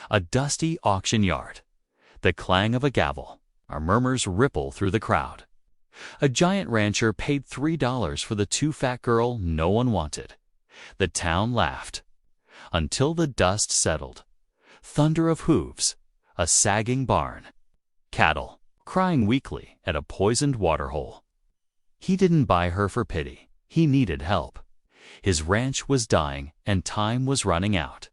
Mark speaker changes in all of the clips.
Speaker 1: A dusty auction yard. The clang of a gavel. Our murmurs ripple through the crowd. A giant rancher paid $3 for the too fat girl no one wanted. The town laughed. Until the dust settled. Thunder of hooves. A sagging barn. Cattle, crying weakly at a poisoned waterhole. He didn't buy her for pity. He needed help. His ranch was dying and time was running out.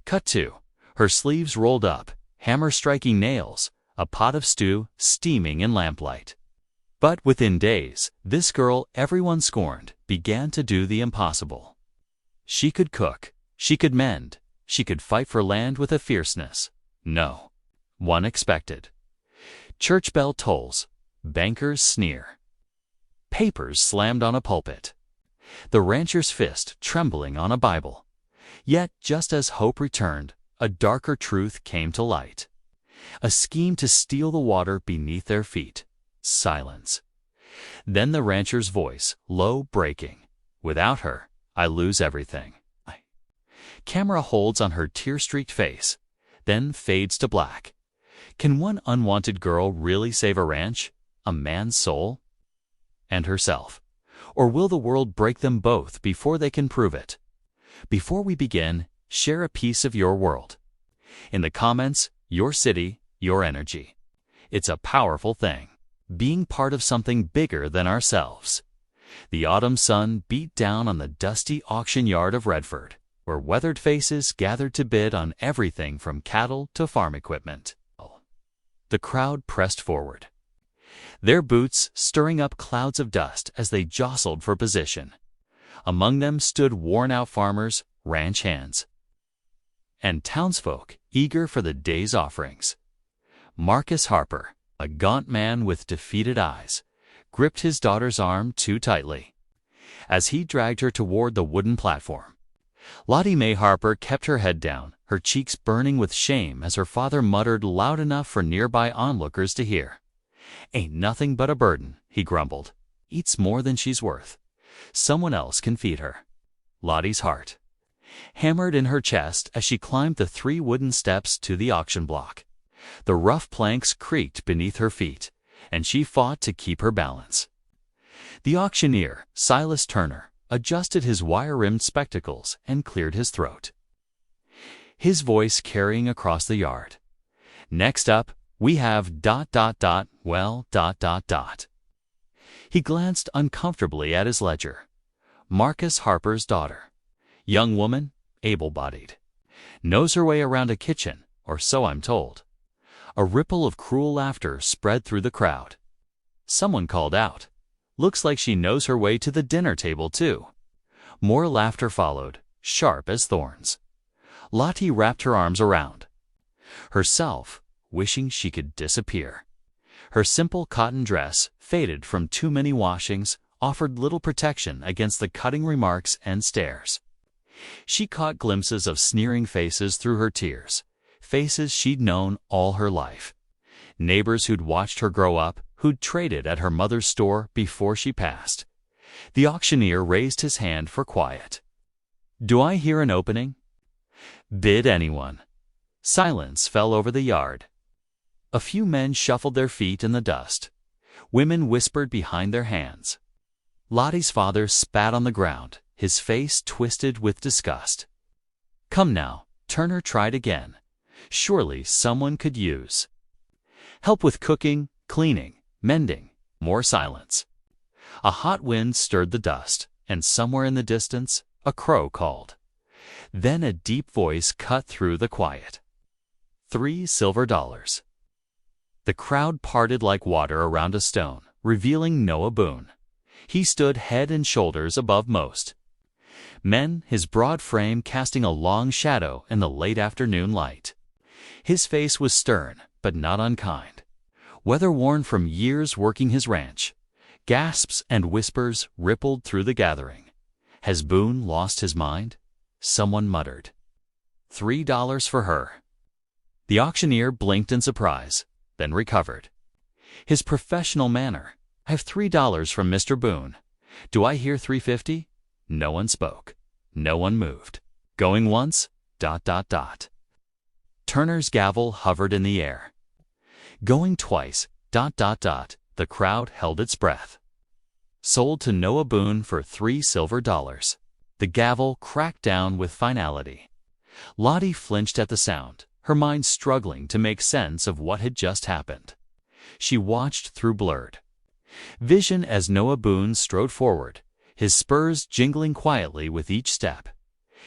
Speaker 1: Cut 2. Her sleeves rolled up, hammer striking nails, a pot of stew steaming in lamplight. But within days, this girl everyone scorned began to do the impossible. She could cook, she could mend, she could fight for land with a fierceness no one expected. Church bell tolls, bankers sneer. Papers slammed on a pulpit. The rancher's fist trembling on a Bible. Yet, just as hope returned, a darker truth came to light. A scheme to steal the water beneath their feet. Silence. Then the rancher's voice, low, breaking. Without her, I lose everything. Camera holds on her tear-streaked face, then fades to black. Can one unwanted girl really save a ranch, a man's soul, and herself? Or will the world break them both before they can prove it? Before we begin, share a piece of your world. In the comments, your city, your energy. It's a powerful thing, being part of something bigger than ourselves. The autumn sun beat down on the dusty auction yard of Redford, where weathered faces gathered to bid on everything from cattle to farm equipment. The crowd pressed forward, their boots stirring up clouds of dust as they jostled for position. Among them stood worn-out farmers, ranch hands, and townsfolk eager for the day's offerings. Marcus Harper, a gaunt man with defeated eyes, gripped his daughter's arm too tightly as he dragged her toward the wooden platform. Lottie Mae Harper kept her head down, her cheeks burning with shame as her father muttered loud enough for nearby onlookers to hear. "Ain't nothing but a burden," he grumbled. "Eats more than she's worth. Someone else can feed her." Lottie's heart hammered in her chest as she climbed the 3 wooden steps to the auction block. The rough planks creaked beneath her feet, and she fought to keep her balance. The auctioneer, Silas Turner, adjusted his wire-rimmed spectacles and cleared his throat, his voice carrying across the yard. "Next up, we have ... well ... He glanced uncomfortably at his ledger. Marcus Harper's daughter. Young woman, able-bodied. Knows her way around a kitchen, or so I'm told. A ripple of cruel laughter spread through the crowd. Someone called out, "Looks like she knows her way to the dinner table, too." More laughter followed, sharp as thorns. Lottie wrapped her arms around herself, wishing she could disappear. Her simple cotton dress, faded from too many washings, offered little protection against the cutting remarks and stares. She caught glimpses of sneering faces through her tears, faces she'd known all her life. Neighbors who'd watched her grow up, who'd traded at her mother's store before she passed. The auctioneer raised his hand for quiet. "Do I hear an opening? Bid anyone." Silence fell over the yard. A few men shuffled their feet in the dust. Women whispered behind their hands. Lottie's father spat on the ground, his face twisted with disgust. "Come now," Turner tried again. Surely someone could use help with cooking, cleaning, mending. More silence. A hot wind stirred the dust, and somewhere in the distance, a crow called. Then a deep voice cut through the quiet. $3 silver. The crowd parted like water around a stone, revealing Noah Boon. He stood head and shoulders above most men, his broad frame casting a long shadow in the late afternoon light. His face was stern, but not unkind. Weather-worn from years working his ranch, gasps and whispers rippled through the gathering. Has Boon lost his mind? Someone muttered. $3 for her. The auctioneer blinked in surprise, then recovered. His professional manner. I have $3 from Mr. Boon. Do I hear $3.50? No one spoke. No one moved. Going once? ... Turner's gavel hovered in the air. Going twice, ... The crowd held its breath. Sold to Noah Boon for $3 silver. The gavel cracked down with finality. Lottie flinched at the sound, her mind struggling to make sense of what had just happened. She watched through blurred vision as Noah Boon strode forward, his spurs jingling quietly with each step.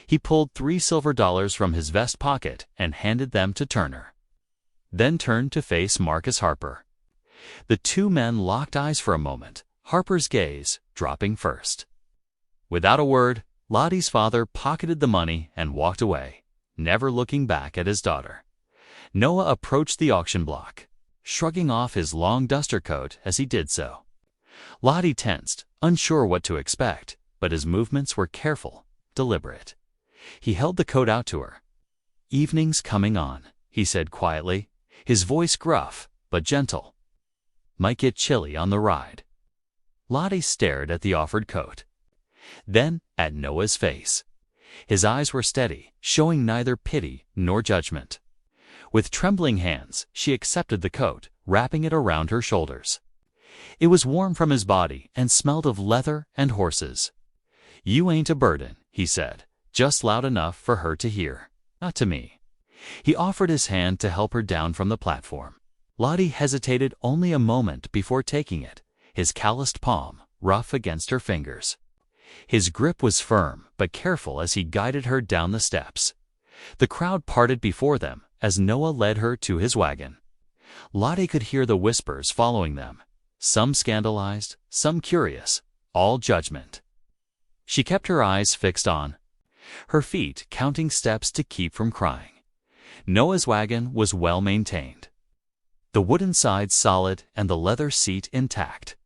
Speaker 1: He pulled $3 silver from his vest pocket and handed them to Turner, then turned to face Marcus Harper. The two men locked eyes for a moment, Harper's gaze dropping first. Without a word, Lottie's father pocketed the money and walked away, never looking back at his daughter. Noah approached the auction block, shrugging off his long duster coat as he did so. Lottie tensed, unsure what to expect, but his movements were careful, deliberate. He held the coat out to her. "Evening's coming on," he said quietly, his voice gruff but gentle. "Might get chilly on the ride." Lottie stared at the offered coat, then at Noah's face. His eyes were steady, showing neither pity nor judgment. With trembling hands, she accepted the coat, wrapping it around her shoulders. It was warm from his body and smelled of leather and horses. "You ain't a burden," he said, just loud enough for her to hear. "Not to me." He offered his hand to help her down from the platform. Lottie hesitated only a moment before taking it, his calloused palm rough against her fingers. His grip was firm but careful as he guided her down the steps. The crowd parted before them as Noah led her to his wagon. Lottie could hear the whispers following them, some scandalized, some curious, all judgment. She kept her eyes fixed on her feet, counting steps to keep from crying. Noah's wagon was well maintained, the wooden sides solid and the leather seat intact.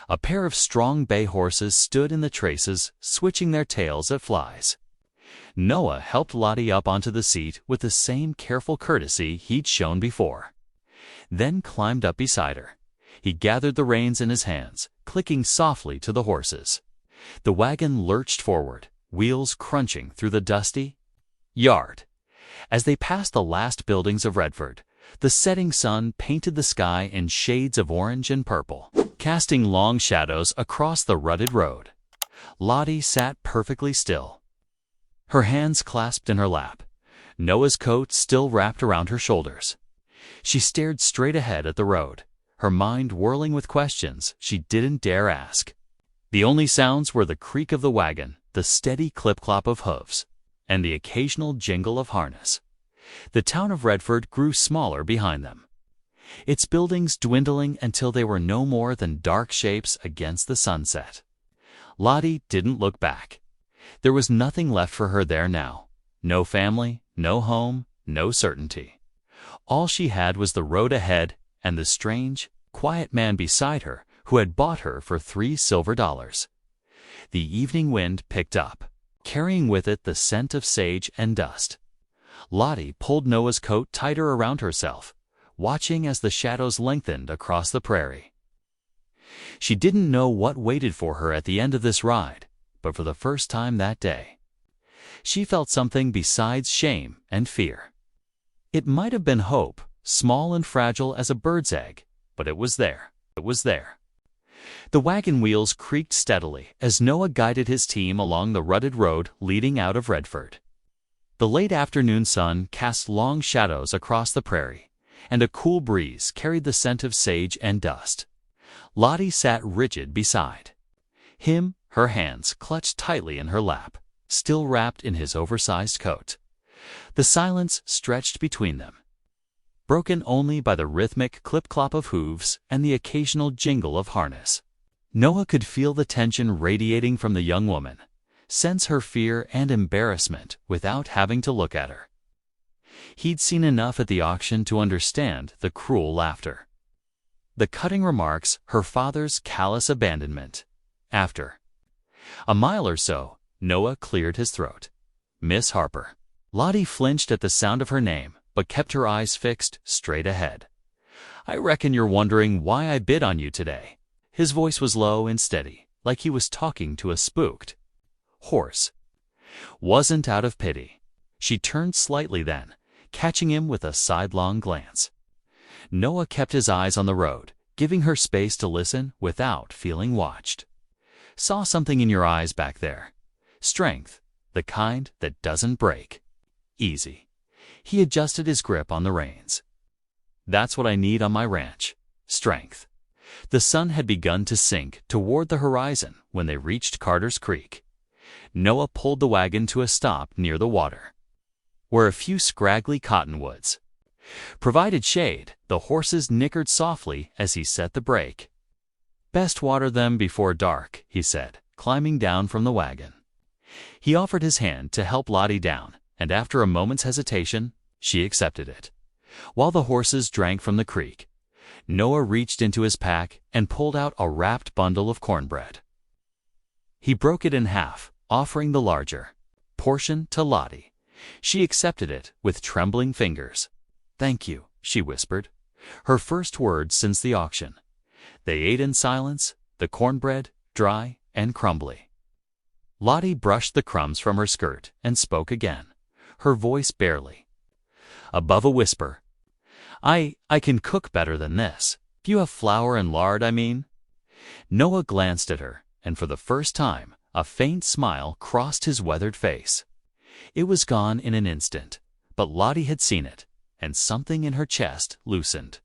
Speaker 1: A pair of strong bay horses stood in the traces, switching their tails at flies. Noah helped Lottie up onto the seat with the same careful courtesy he'd shown before, then climbed up beside her. He gathered the reins in his hands, clicking softly to the horses. The wagon lurched forward, wheels crunching through the dusty yard. As they passed the last buildings of Redford, the setting sun painted the sky in shades of orange and purple, casting long shadows across the rutted road. Lottie sat perfectly still, her hands clasped in her lap, Noah's coat still wrapped around her shoulders. She stared straight ahead at the road, her mind whirling with questions she didn't dare ask. The only sounds were the creak of the wagon, the steady clip-clop of hooves, and the occasional jingle of harness. The town of Redford grew smaller behind them, its buildings dwindling until they were no more than dark shapes against the sunset. Lottie didn't look back. There was nothing left for her there now. No family, no home, no certainty. All she had was the road ahead and the strange, quiet man beside her who had bought her for $3 silver. The evening wind picked up, carrying with it the scent of sage and dust. Lottie pulled Noah's coat tighter around herself, watching as the shadows lengthened across the prairie. She didn't know what waited for her at the end of this ride, but for the first time that day, she felt something besides shame and fear. It might have been hope, small and fragile as a bird's egg, but it was there. It was there. The wagon wheels creaked steadily as Noah guided his team along the rutted road leading out of Redford. The late afternoon sun cast long shadows across the prairie, and a cool breeze carried the scent of sage and dust. Lottie sat rigid beside him, her hands clutched tightly in her lap, still wrapped in his oversized coat. The silence stretched between them, broken only by the rhythmic clip-clop of hooves and the occasional jingle of harness. Noah could feel the tension radiating from the young woman, sense her fear and embarrassment without having to look at her. He'd seen enough at the auction to understand the cruel laughter, the cutting remarks, her father's callous abandonment. After a mile or so, Noah cleared his throat. "Miss Harper." Lottie flinched at the sound of her name, but kept her eyes fixed straight ahead. "I reckon you're wondering why I bid on you today." His voice was low and steady, like he was talking to a spooked horse. Wasn't out of pity. She turned slightly then, catching him with a sidelong glance. Noah kept his eyes on the road, giving her space to listen without feeling watched. Saw something in your eyes back there. Strength, the kind that doesn't break. Easy. He adjusted his grip on the reins. That's what I need on my ranch. Strength. The sun had begun to sink toward the horizon when they reached Carter's Creek. Noah pulled the wagon to a stop near the water, where a few scraggly cottonwoods provided shade. The horses nickered softly as he set the brake. Best water them before dark, he said, climbing down from the wagon. He offered his hand to help Lottie down, and after a moment's hesitation, she accepted it. While the horses drank from the creek, Noah reached into his pack and pulled out a wrapped bundle of cornbread. He broke it in half, offering the larger portion to Lottie. She accepted it with trembling fingers. "Thank you," she whispered, her first words since the auction. They ate in silence, the cornbread dry and crumbly. Lottie brushed the crumbs from her skirt and spoke again, her voice barely above a whisper. I can cook better than this. You have flour and lard, I mean." Noah glanced at her, and for the first time, a faint smile crossed his weathered face. It was gone in an instant, but Lottie had seen it, and something in her chest loosened.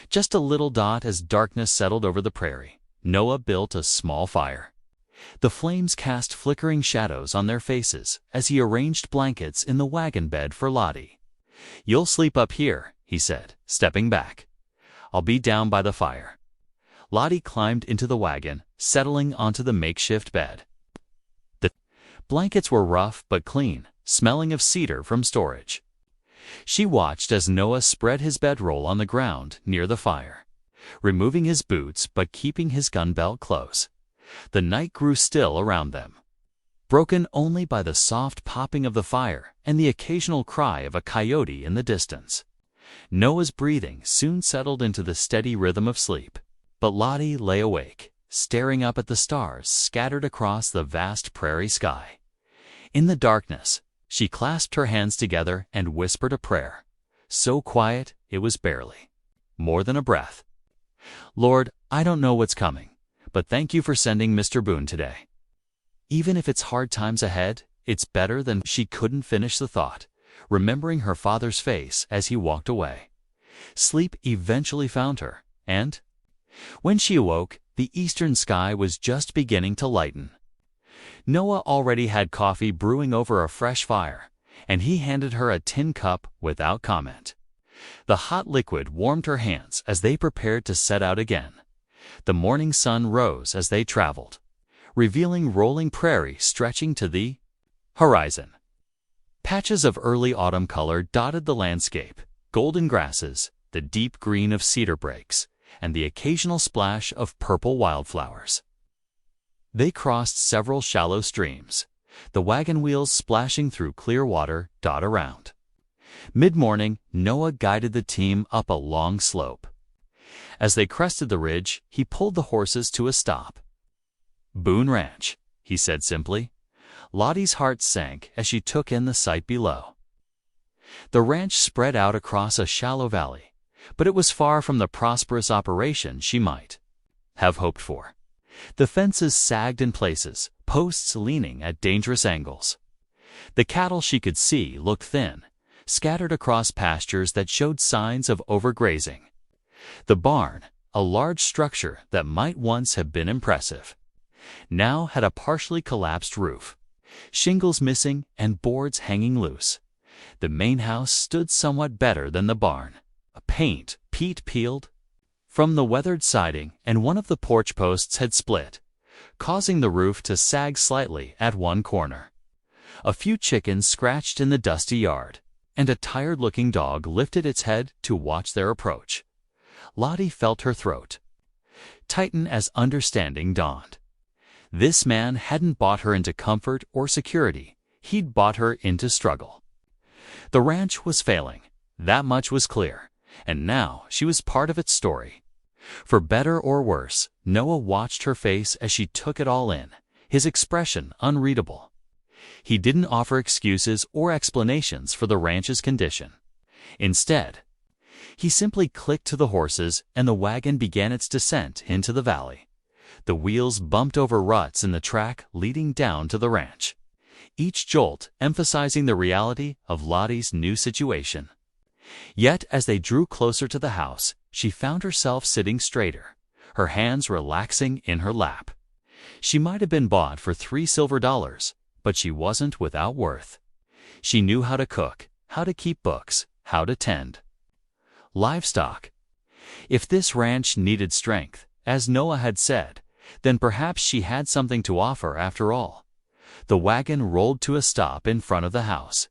Speaker 1: Just a little dot as darkness settled over the prairie. Noah built a small fire. The flames cast flickering shadows on their faces as he arranged blankets in the wagon bed for Lottie. "You'll sleep up here," he said, stepping back. "I'll be down by the fire." Lottie climbed into the wagon, settling onto the makeshift bed. The blankets were rough but clean, smelling of cedar from storage. She watched as Noah spread his bedroll on the ground near the fire, removing his boots but keeping his gun belt close. The night grew still around them, broken only by the soft popping of the fire and the occasional cry of a coyote in the distance. Noah's breathing soon settled into the steady rhythm of sleep, but Lottie lay awake, staring up at the stars scattered across the vast prairie sky. In the darkness, she clasped her hands together and whispered a prayer, so quiet it was barely more than a breath. "Lord, I don't know what's coming, but thank you for sending Mr. Boon today. Even if it's hard times ahead, it's better than..." She couldn't finish the thought, remembering her father's face as he walked away. Sleep eventually found her, and when she awoke, the eastern sky was just beginning to lighten. Noah already had coffee brewing over a fresh fire, and he handed her a tin cup without comment. The hot liquid warmed her hands as they prepared to set out again. The morning sun rose as they traveled, revealing rolling prairie stretching to the horizon. Patches of early autumn color dotted the landscape, golden grasses, the deep green of cedar brakes, and the occasional splash of purple wildflowers. They crossed several shallow streams, the wagon wheels splashing through clear water dot around. Mid-morning, Noah guided the team up a long slope. As they crested the ridge, he pulled the horses to a stop. "Boon Ranch," he said simply. Lottie's heart sank as she took in the sight below. The ranch spread out across a shallow valley, but it was far from the prosperous operation she might have hoped for. The fences sagged in places, posts leaning at dangerous angles. The cattle she could see looked thin, scattered across pastures that showed signs of overgrazing. The barn, a large structure that might once have been impressive, now had a partially collapsed roof, shingles missing and boards hanging loose. The main house stood somewhat better than the barn. Peat peeled from the weathered siding, and one of the porch posts had split, causing the roof to sag slightly at one corner. A few chickens scratched in the dusty yard, and a tired-looking dog lifted its head to watch their approach. Lottie felt her throat tighten as understanding dawned. This man hadn't bought her into comfort or security, he'd bought her into struggle. The ranch was failing, that much was clear, and now she was part of its story. For better or worse, Noah watched her face as she took it all in, his expression unreadable. He didn't offer excuses or explanations for the ranch's condition. Instead, he simply clicked to the horses and the wagon began its descent into the valley. The wheels bumped over ruts in the track leading down to the ranch, each jolt emphasizing the reality of Lottie's new situation. Yet as they drew closer to the house, she found herself sitting straighter, her hands relaxing in her lap. She might have been bought for $3 silver, but she wasn't without worth. She knew how to cook, how to keep books, how to tend livestock. If this ranch needed strength, as Noah had said, then perhaps she had something to offer after all. The wagon rolled to a stop in front of the house,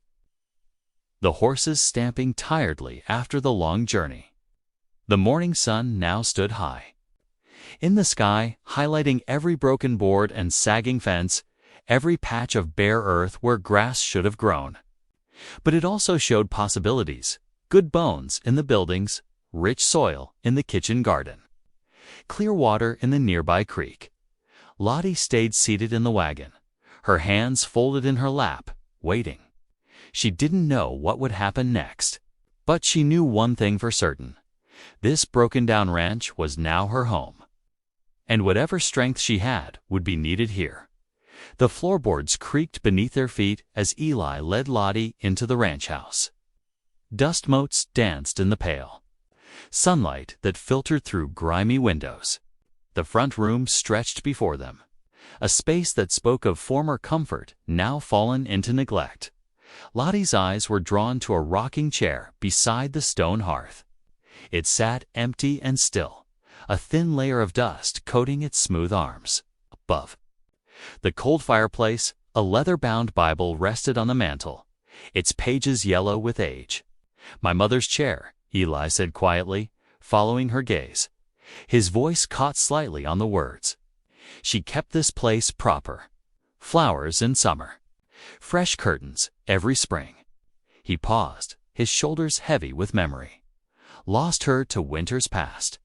Speaker 1: the horses stamping tiredly after the long journey. The morning sun now stood high in the sky, highlighting every broken board and sagging fence, every patch of bare earth where grass should have grown. But it also showed possibilities, good bones in the buildings, rich soil in the kitchen garden, clear water in the nearby creek. Lottie stayed seated in the wagon, her hands folded in her lap, waiting. She didn't know what would happen next, but she knew one thing for certain. This broken-down ranch was now her home, and whatever strength she had would be needed here. The floorboards creaked beneath their feet as Eli led Lottie into the ranch house. Dust motes danced in the pale sunlight that filtered through grimy windows. The front room stretched before them, a space that spoke of former comfort now fallen into neglect. Lottie's eyes were drawn to a rocking chair beside the stone hearth. It sat empty and still, a thin layer of dust coating its smooth arms. Above the cold fireplace, a leather-bound Bible rested on the mantel, its pages yellow with age. "My mother's chair," Eli said quietly, following her gaze. His voice caught slightly on the words. "She kept this place proper. Flowers in summer, fresh curtains every spring." He paused, his shoulders heavy with memory. "Lost her to winters past.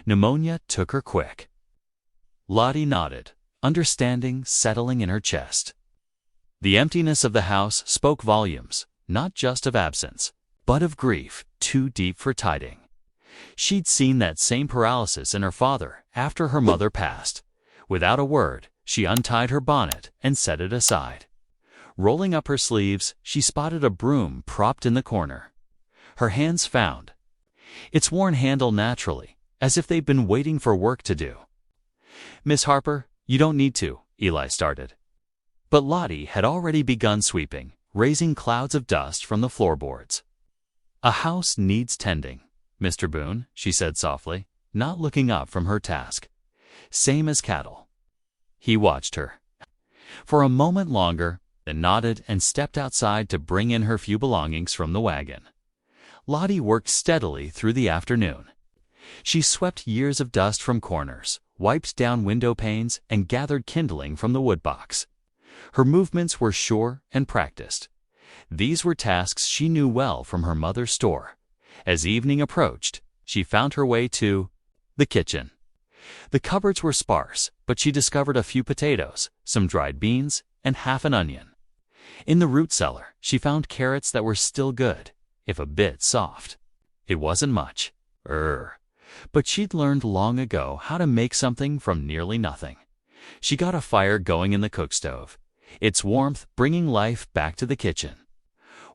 Speaker 1: Pneumonia took her quick." Lottie nodded, understanding settling in her chest. The emptiness of the house spoke volumes, not just of absence, but of grief too deep for tiding. She'd seen that same paralysis in her father after her mother passed. Without a word, she untied her bonnet and set it aside. Rolling up her sleeves, she spotted a broom propped in the corner. Her hands found its worn handle naturally, as if they'd been waiting for work to do. "Miss Harper, you don't need to," Eli started. But Lottie had already begun sweeping, raising clouds of dust from the floorboards. "A house needs tending, Mr. Boon," she said softly, not looking up from her task. "Same as cattle." He watched her for a moment longer, then nodded and stepped outside to bring in her few belongings from the wagon. Lottie worked steadily through the afternoon. She swept years of dust from corners, wiped down window panes, and gathered kindling from the woodbox. Her movements were sure and practiced. These were tasks she knew well from her mother's store. As evening approached, she found her way to the kitchen. The cupboards were sparse, but she discovered a few potatoes, some dried beans, and half an onion. In the root cellar, she found carrots that were still good, if a bit soft. It wasn't much, but she'd learned long ago how to make something from nearly nothing. She got a fire going in the cook stove, its warmth bringing life back to the kitchen.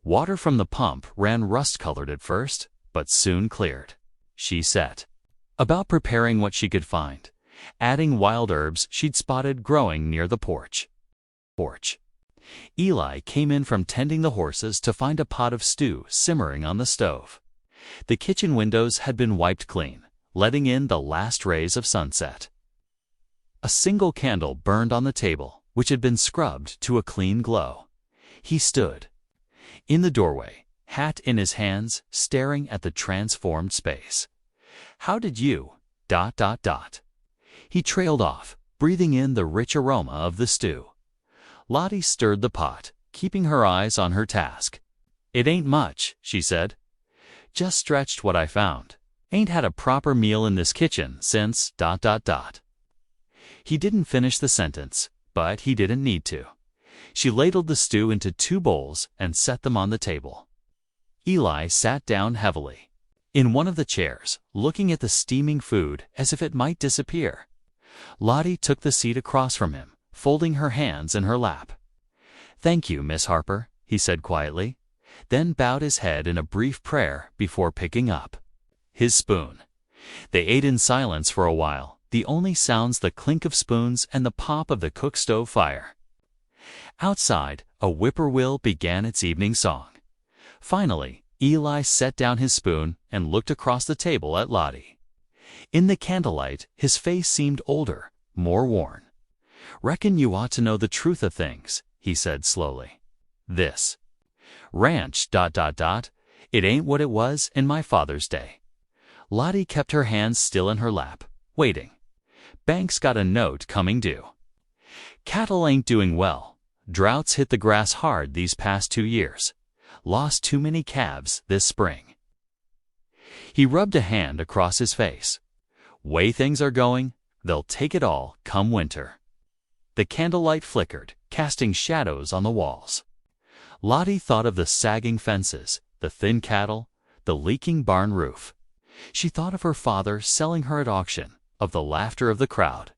Speaker 1: Water from the pump ran rust-colored at first, but soon cleared. She set about preparing what she could find, adding wild herbs she'd spotted growing near the porch. Eli came in from tending the horses to find a pot of stew simmering on the stove. The kitchen windows had been wiped clean, letting in the last rays of sunset. A single candle burned on the table, which had been scrubbed to a clean glow. He stood in the doorway, hat in his hands, staring at the transformed space. "How did you... He trailed off, breathing in the rich aroma of the stew. Lottie stirred the pot, keeping her eyes on her task. "It ain't much," she said. "Just stretched what I found. Ain't had a proper meal in this kitchen since... He didn't finish the sentence, but he didn't need to. She ladled the stew into 2 bowls and set them on the table. Eli sat down heavily in one of the chairs, looking at the steaming food as if it might disappear. Lottie took the seat across from him, folding her hands in her lap. "Thank you, Miss Harper," he said quietly, then bowed his head in a brief prayer before picking up his spoon. They ate in silence for a while, the only sounds the clink of spoons and the pop of the cook stove fire. Outside, a whippoorwill began its evening song. Finally, Eli set down his spoon and looked across the table at Lottie. In the candlelight, his face seemed older, more worn. "Reckon you ought to know the truth of things," he said slowly. "This ranch, it ain't what it was in my father's day." Lottie kept her hands still in her lap, waiting. "Bank's got a note coming due. Cattle ain't doing well. Droughts hit the grass hard these past 2 years. Lost too many calves this spring." He rubbed a hand across his face. "Way things are going, they'll take it all come winter." The candlelight flickered, casting shadows on the walls. Lottie thought of the sagging fences, the thin cattle, the leaking barn roof. She thought of her father selling her at auction, of the laughter of the crowd.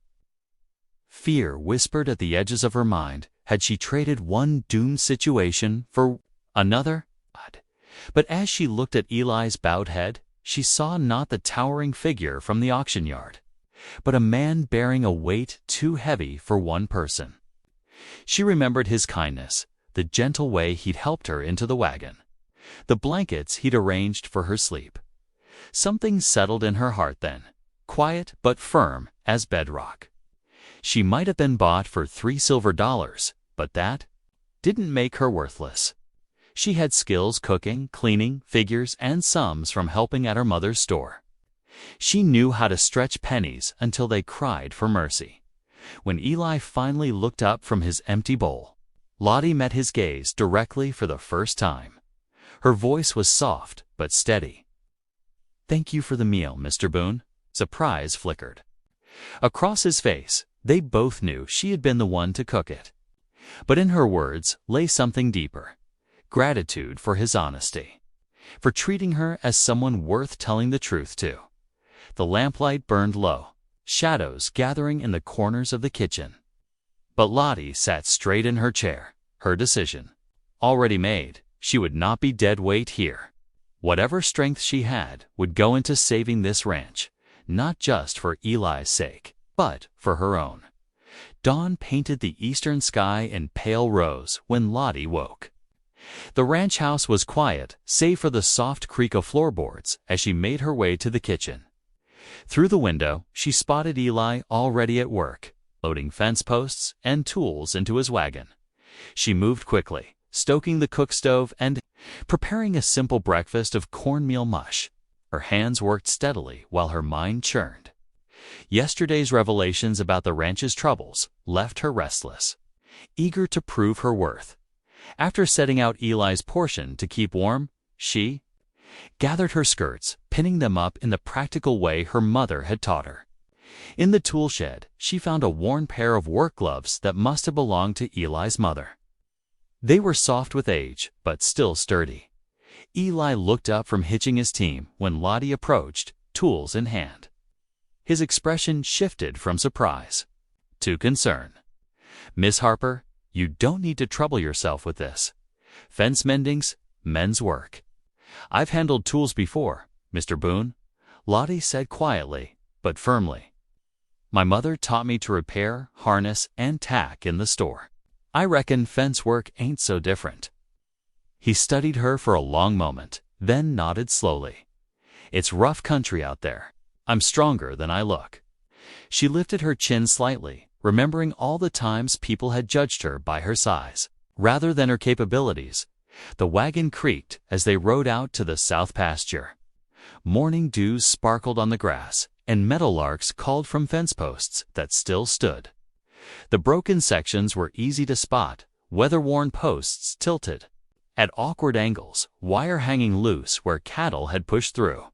Speaker 1: Fear whispered at the edges of her mind. Had she traded one doomed situation for another? But as she looked at Eli's bowed head, she saw not the towering figure from the auction yard, but a man bearing a weight too heavy for one person. She remembered his kindness, the gentle way he'd helped her into the wagon, the blankets he'd arranged for her sleep. Something settled in her heart then, quiet but firm as bedrock. She might have been bought for $3 silver, but that didn't make her worthless. She had skills cooking, cleaning, figures, and sums from helping at her mother's store. She knew how to stretch pennies until they cried for mercy. When Eli finally looked up from his empty bowl, Lottie met his gaze directly for the first time. Her voice was soft but steady. "Thank you for the meal, Mr. Boon." Surprise flickered across his face. They both knew she had been the one to cook it. But in her words lay something deeper. Gratitude for his honesty, for treating her as someone worth telling the truth to. The lamplight burned low, shadows gathering in the corners of the kitchen. But Lottie sat straight in her chair, her decision already made. She would not be dead weight here. Whatever strength she had would go into saving this ranch, not just for Eli's sake, but for her own. Dawn painted the eastern sky in pale rose when Lottie woke. The ranch house was quiet, save for the soft creak of floorboards as she made her way to the kitchen. Through the window, she spotted Eli already at work, loading fence posts and tools into his wagon. She moved quickly, stoking the cook stove and preparing a simple breakfast of cornmeal mush. Her hands worked steadily while her mind churned. Yesterday's revelations about the ranch's troubles left her restless, eager to prove her worth. After setting out Eli's portion to keep warm, she gathered her skirts, pinning them up in the practical way her mother had taught her. In the tool shed, she found a worn pair of work gloves that must have belonged to Eli's mother. They were soft with age, but still sturdy. Eli looked up from hitching his team when Lottie approached, tools in hand. His expression shifted from surprise to concern. "Miss Harper, you don't need to trouble yourself with this. Fence mending's men's work." "I've handled tools before, Mr. Boon," Lottie said quietly but firmly. "My mother taught me to repair, harness, and tack in the store. I reckon fence work ain't so different." He studied her for a long moment, then nodded slowly. "It's rough country out there. I'm stronger than I look." She lifted her chin slightly, remembering all the times people had judged her by her size, rather than her capabilities. The wagon creaked as they rode out to the south pasture. Morning dews sparkled on the grass, and meadowlarks called from fence posts that still stood. The broken sections were easy to spot, weather-worn posts tilted at awkward angles, wire hanging loose where cattle had pushed through.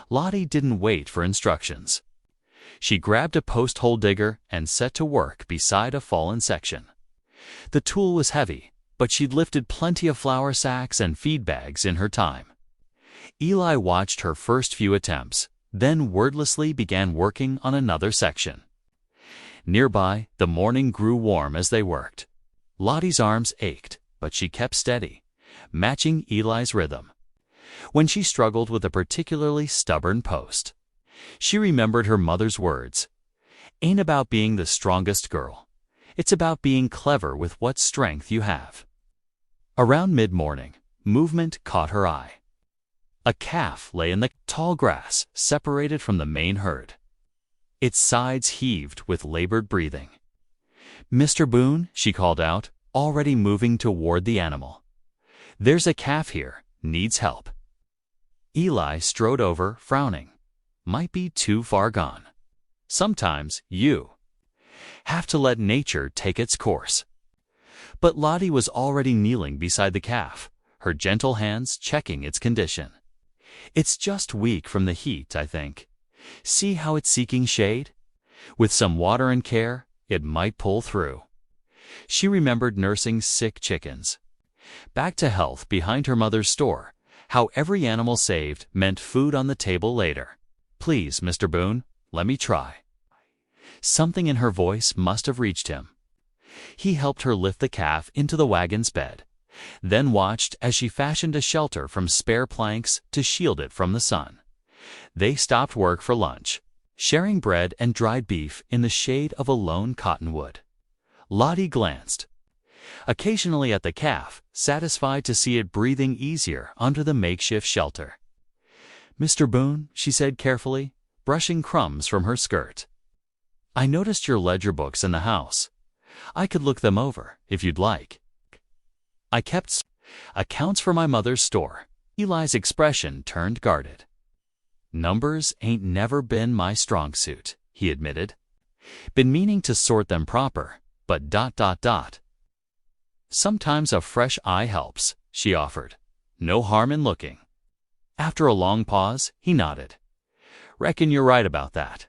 Speaker 1: Lottie didn't wait for instructions. She grabbed a post hole digger and set to work beside a fallen section. The tool was heavy, but she'd lifted plenty of flour sacks and feed bags in her time. Eli watched her first few attempts, then wordlessly began working on another section. Nearby, the morning grew warm as they worked. Lottie's arms ached, but she kept steady, matching Eli's rhythm. When she struggled with a particularly stubborn post, she remembered her mother's words, "Ain't about being the strongest girl. It's about being clever with what strength you have." Around mid-morning, movement caught her eye. A calf lay in the tall grass, separated from the main herd. Its sides heaved with labored breathing. "Mr. Boon," she called out, already moving toward the animal. "There's a calf here, needs help." Eli strode over, frowning. Might be too far gone. Sometimes you have to let nature take its course. But Lottie was already kneeling beside the calf, her gentle hands checking its condition. "It's just weak from the heat, I think. See how it's seeking shade? With some water and care, it might pull through." She remembered nursing sick chickens. Back to health behind her mother's store, how every animal saved meant food on the table later. "Please, Mr. Boon, let me try." Something in her voice must have reached him. He helped her lift the calf into the wagon's bed, then watched as she fashioned a shelter from spare planks to shield it from the sun. They stopped work for lunch, sharing bread and dried beef in the shade of a lone cottonwood. Lottie glanced occasionally at the calf, satisfied to see it breathing easier under the makeshift shelter. "Mr. Boon," she said carefully, brushing crumbs from her skirt, "I noticed your ledger books in the house. I could look them over, if you'd like. I kept accounts for my mother's store." Eli's expression turned guarded. "Numbers ain't never been my strong suit," he admitted. "Been meaning to sort them proper, but ... Sometimes a fresh eye helps," she offered. "No harm in looking." After a long pause, he nodded. "Reckon you're right about that."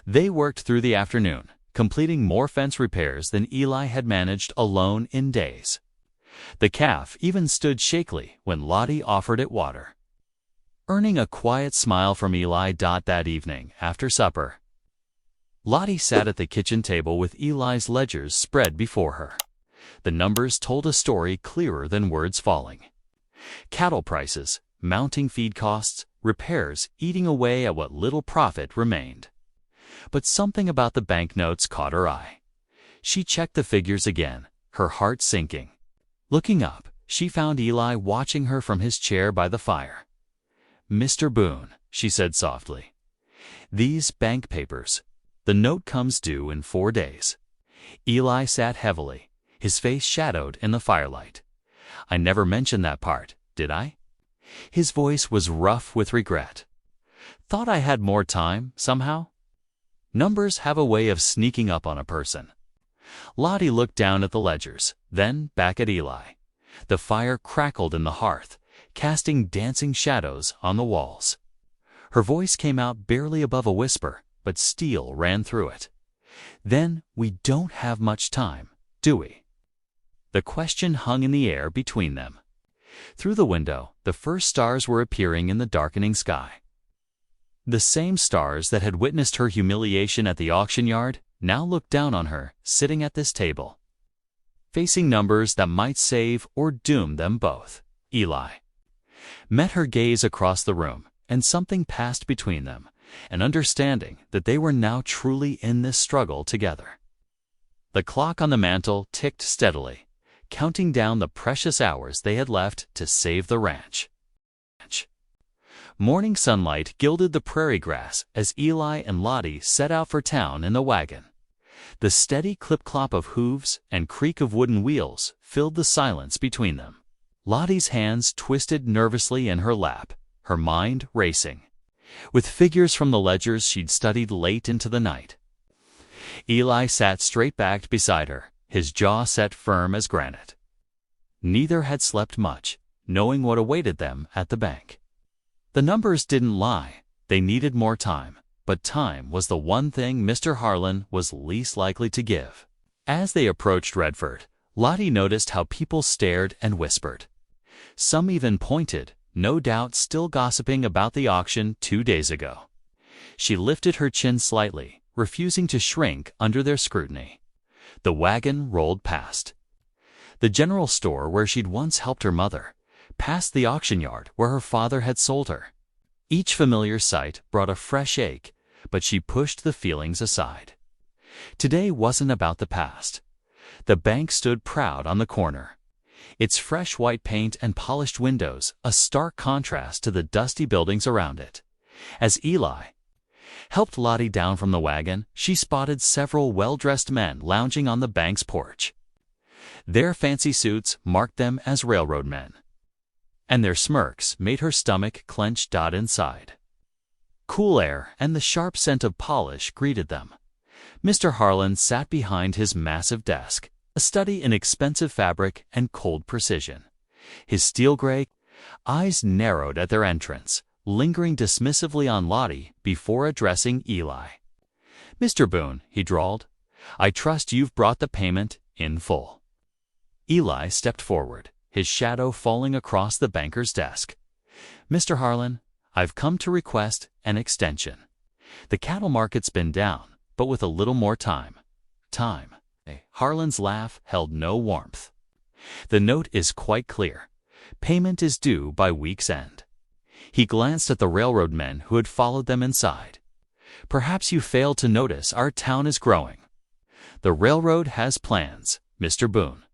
Speaker 1: They worked through the afternoon, completing more fence repairs than Eli had managed alone in days. The calf even stood shakily when Lottie offered it water. Earning a quiet smile from Eli. That evening, after supper, Lottie sat at the kitchen table with Eli's ledgers spread before her. The numbers told a story clearer than words falling. Cattle prices, mounting feed costs, repairs eating away at what little profit remained. But something about the banknotes caught her eye. She checked the figures again, her heart sinking. Looking up, she found Eli watching her from his chair by the fire. "Mr. Boon," she said softly, "these bank papers. The note comes due in 4 days." Eli sat heavily, his face shadowed in the firelight. "I never mentioned that part, did I?" His voice was rough with regret. "Thought I had more time, somehow." Numbers have a way of sneaking up on a person. Lottie looked down at the ledgers, then back at Eli. The fire crackled in the hearth, casting dancing shadows on the walls. Her voice came out barely above a whisper, but steel ran through it. "Then we don't have much time, do we?" The question hung in the air between them. Through the window, the first stars were appearing in the darkening sky. The same stars that had witnessed her humiliation at the auction yard now looked down on her, sitting at this table, facing numbers that might save or doom them both. Eli met her gaze across the room, and something passed between them, an understanding that they were now truly in this struggle together. The clock on the mantel ticked steadily, counting down the precious hours they had left to save the ranch. Morning sunlight gilded the prairie grass as Eli and Lottie set out for town in the wagon. The steady clip-clop of hooves and creak of wooden wheels filled the silence between them. Lottie's hands twisted nervously in her lap, her mind racing, with figures from the ledgers she'd studied late into the night. Eli sat straight-backed beside her, his jaw set firm as granite. Neither had slept much, knowing what awaited them at the bank. The numbers didn't lie. They needed more time, but time was the one thing Mr. Harlan was least likely to give. As they approached Redford, Lottie noticed how people stared and whispered. Some even pointed, no doubt still gossiping about the auction 2 days ago. She lifted her chin slightly, refusing to shrink under their scrutiny. The wagon rolled past the general store where she'd once helped her mother, past the auction yard where her father had sold her. Each familiar sight brought a fresh ache, but she pushed the feelings aside. Today wasn't about the past. The bank stood proud on the corner, its fresh white paint and polished windows a stark contrast to the dusty buildings around it. As Eli helped Lottie down from the wagon, she spotted several well-dressed men lounging on the bank's porch. Their fancy suits marked them as railroad men, and their smirks made her stomach clench inside. Cool air and the sharp scent of polish greeted them. Mr. Harlan sat behind his massive desk, a study in expensive fabric and cold precision. His steel-gray eyes narrowed at their entrance, lingering dismissively on Lottie before addressing Eli. "Mr. Boon," he drawled, "I trust you've brought the payment in full." Eli stepped forward, his shadow falling across the banker's desk. "Mr. Harlan, I've come to request an extension. The cattle market's been down, but with a little more time." Time. Harlan's laugh held no warmth. "The note is quite clear. Payment is due by week's end." He glanced at the railroad men who had followed them inside. "Perhaps you failed to notice our town is growing. The railroad has plans, Mr. Boon.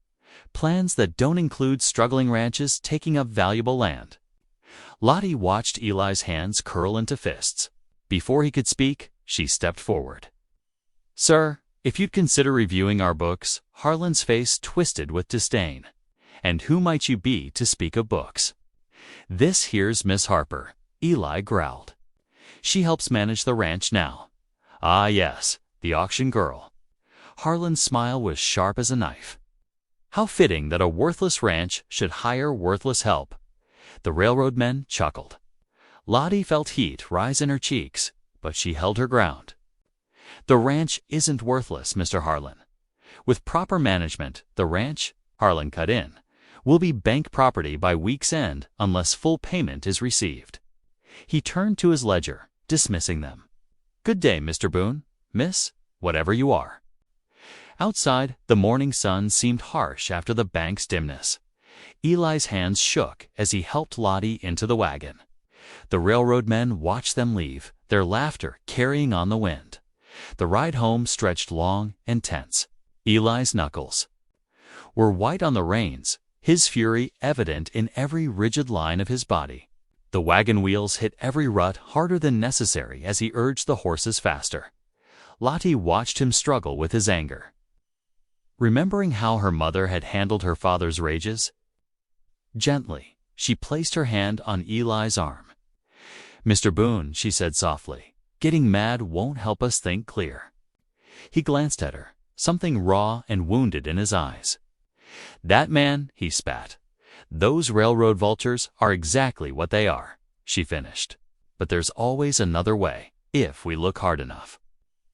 Speaker 1: Plans that don't include struggling ranches taking up valuable land." Lottie watched Eli's hands curl into fists. Before he could speak, she stepped forward. "Sir, if you'd consider reviewing our books." Harlan's face twisted with disdain. "And who might you be to speak of books?" "This here's Miss Harper," Eli growled. "She helps manage the ranch now." "Ah, yes, the auction girl." Harlan's smile was sharp as a knife. "How fitting that a worthless ranch should hire worthless help." The railroad men chuckled. Lottie felt heat rise in her cheeks, but she held her ground. "The ranch isn't worthless, Mr. Harlan. With proper management, the ranch," Harlan cut in, "will be bank property by week's end unless full payment is received." He turned to his ledger, dismissing them. "Good day, Mr. Boon, Miss, whatever you are." Outside, the morning sun seemed harsh after the bank's dimness. Eli's hands shook as he helped Lottie into the wagon. The railroad men watched them leave, their laughter carrying on the wind. The ride home stretched long and tense. Eli's knuckles were white on the reins, his fury evident in every rigid line of his body. The wagon wheels hit every rut harder than necessary as he urged the horses faster. Lottie watched him struggle with his anger, remembering how her mother had handled her father's rages. Gently, she placed her hand on Eli's arm. "Mr. Boon," she said softly, "getting mad won't help us think clear." He glanced at her, something raw and wounded in his eyes. "That man," he spat. "Those railroad vultures are exactly what they are," she finished. "But there's always another way, if we look hard enough."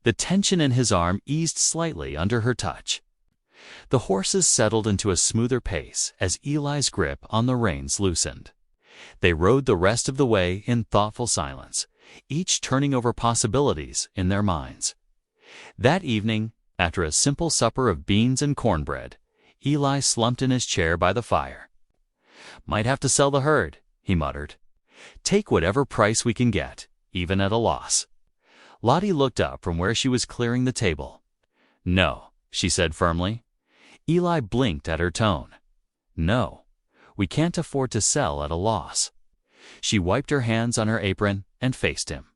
Speaker 1: The tension in his arm eased slightly under her touch. The horses settled into a smoother pace as Eli's grip on the reins loosened. They rode the rest of the way in thoughtful silence, each turning over possibilities in their minds. That evening, after a simple supper of beans and cornbread, Eli slumped in his chair by the fire. "Might have to sell the herd," he muttered. "Take whatever price we can get, even at a loss." Lottie looked up from where she was clearing the table. "No," she said firmly. Eli blinked at her tone. "No, we can't afford to sell at a loss." She wiped her hands on her apron and faced him.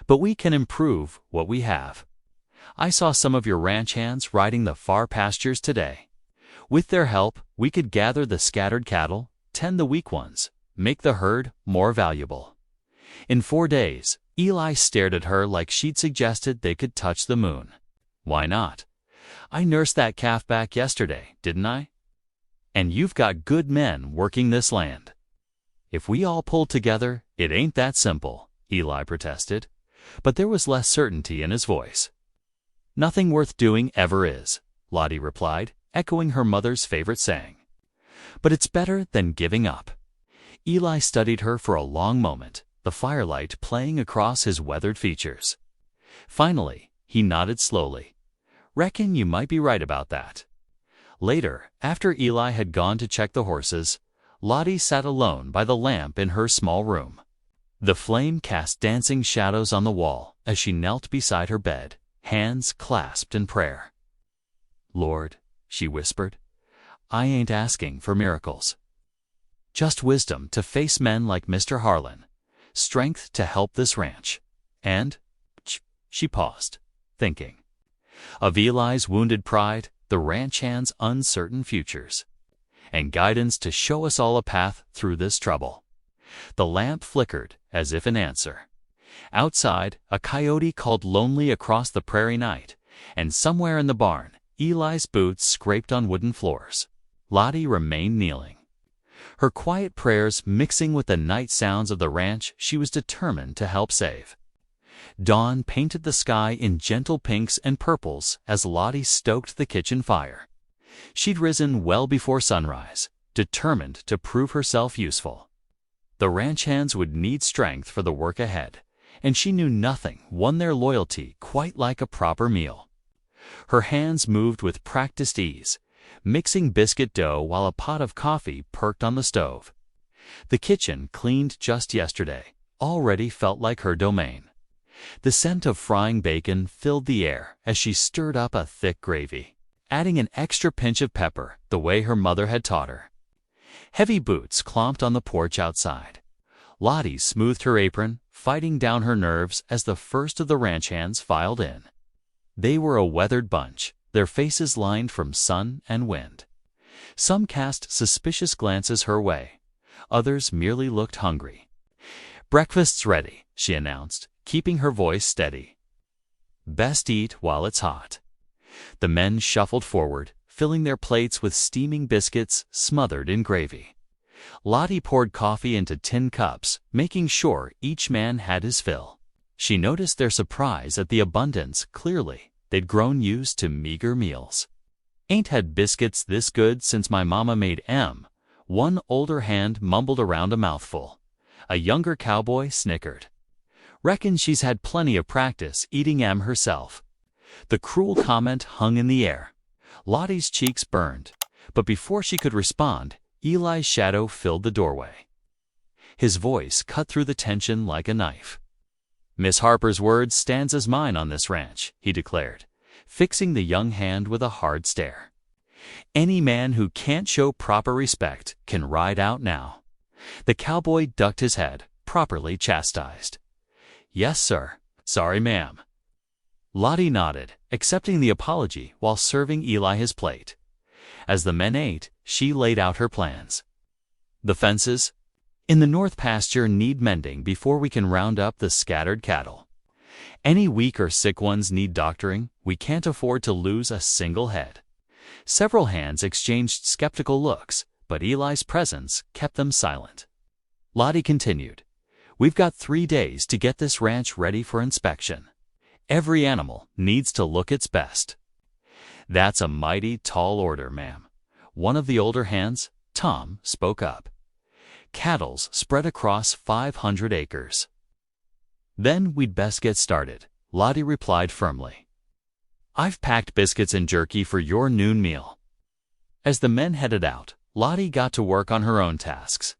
Speaker 1: "But we can improve what we have. I saw some of your ranch hands riding the far pastures today. With their help, we could gather the scattered cattle, tend the weak ones, make the herd more valuable." In 4 days, Eli stared at her like she'd suggested they could touch the moon. "Why not? I nursed that calf back yesterday, didn't I? And you've got good men working this land." "If we all pull together, it ain't that simple," Eli protested, but there was less certainty in his voice. "Nothing worth doing ever is," Lottie replied, echoing her mother's favorite saying. But it's better than giving up. Eli studied her for a long moment, the firelight playing across his weathered features. Finally, he nodded slowly. Reckon you might be right about that. Later, after Eli had gone to check the horses, Lottie sat alone by the lamp in her small room. The flame cast dancing shadows on the wall as she knelt beside her bed, hands clasped in prayer. "Lord," she whispered, "I ain't asking for miracles. Just wisdom to face men like Mr. Harlan, strength to help this ranch, and—" She paused, thinking. Of Eli's wounded pride, the ranch hand's uncertain futures, and guidance to show us all a path through this trouble. The lamp flickered as if in answer. Outside, a coyote called lonely across the prairie night, and somewhere in the barn, Eli's boots scraped on wooden floors. Lottie remained kneeling, her quiet prayers mixing with the night sounds of the ranch she was determined to help save. Dawn painted the sky in gentle pinks and purples as Lottie stoked the kitchen fire. She'd risen well before sunrise, determined to prove herself useful. The ranch hands would need strength for the work ahead, and she knew nothing won their loyalty quite like a proper meal. Her hands moved with practiced ease, mixing biscuit dough while a pot of coffee perked on the stove. The kitchen, cleaned just yesterday, already felt like her domain. The scent of frying bacon filled the air as she stirred up a thick gravy, adding an extra pinch of pepper the way her mother had taught her. Heavy boots clomped on the porch outside. Lottie smoothed her apron, fighting down her nerves as the first of the ranch hands filed in. They were a weathered bunch, their faces lined from sun and wind. Some cast suspicious glances her way. Others merely looked hungry. "Breakfast's ready," she announced, keeping her voice steady. "Best eat while it's hot." The men shuffled forward, filling their plates with steaming biscuits smothered in gravy. Lottie poured coffee into tin cups, making sure each man had his fill. She noticed their surprise at the abundance. Clearly, they'd grown used to meager meals. "Ain't had biscuits this good since my mama made 'em," one older hand mumbled around a mouthful. A younger cowboy snickered. "Reckon she's had plenty of practice eating 'em herself." The cruel comment hung in the air. Lottie's cheeks burned, but before she could respond, Eli's shadow filled the doorway. His voice cut through the tension like a knife. "Miss Harper's word stands as mine on this ranch," he declared, fixing the young hand with a hard stare. "Any man who can't show proper respect can ride out now." The cowboy ducked his head, properly chastised. "Yes, sir. Sorry, ma'am." Lottie nodded, accepting the apology while serving Eli his plate. As the men ate, she laid out her plans. "The fences in the north pasture need mending before we can round up the scattered cattle. Any weak or sick ones need doctoring. We can't afford to lose a single head." Several hands exchanged skeptical looks, but Eli's presence kept them silent. Lottie continued, "We've got 3 days to get this ranch ready for inspection. Every animal needs to look its best." "That's a mighty tall order, ma'am." One of the older hands, Tom, spoke up. "Cattle's spread across 500 acres. "Then we'd best get started," Lottie replied firmly. "I've packed biscuits and jerky for your noon meal." As the men headed out, Lottie got to work on her own tasks.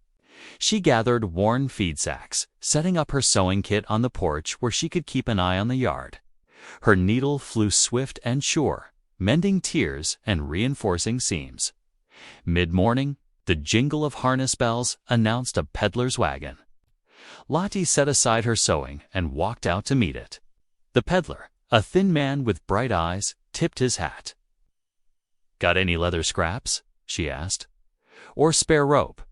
Speaker 1: She gathered worn feed sacks, setting up her sewing kit on the porch where she could keep an eye on the yard. Her needle flew swift and sure, mending tears and reinforcing seams. Mid-morning, the jingle of harness bells announced a peddler's wagon. Lottie set aside her sewing and walked out to meet it. The peddler, a thin man with bright eyes, tipped his hat. "Got any leather scraps?" she asked. "Or spare rope?"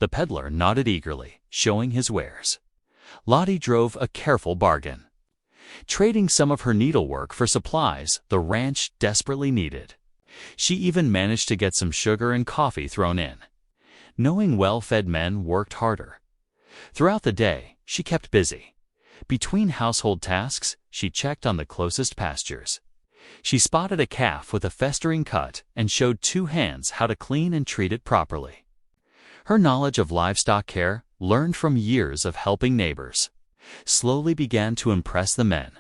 Speaker 1: The peddler nodded eagerly, showing his wares. Lottie drove a careful bargain, trading some of her needlework for supplies the ranch desperately needed. She even managed to get some sugar and coffee thrown in. Knowing well-fed men worked harder. Throughout the day, she kept busy. Between household tasks, she checked on the closest pastures. She spotted a calf with a festering cut and showed two hands how to clean and treat it properly. Her knowledge of livestock care, learned from years of helping neighbors, slowly began to impress the men.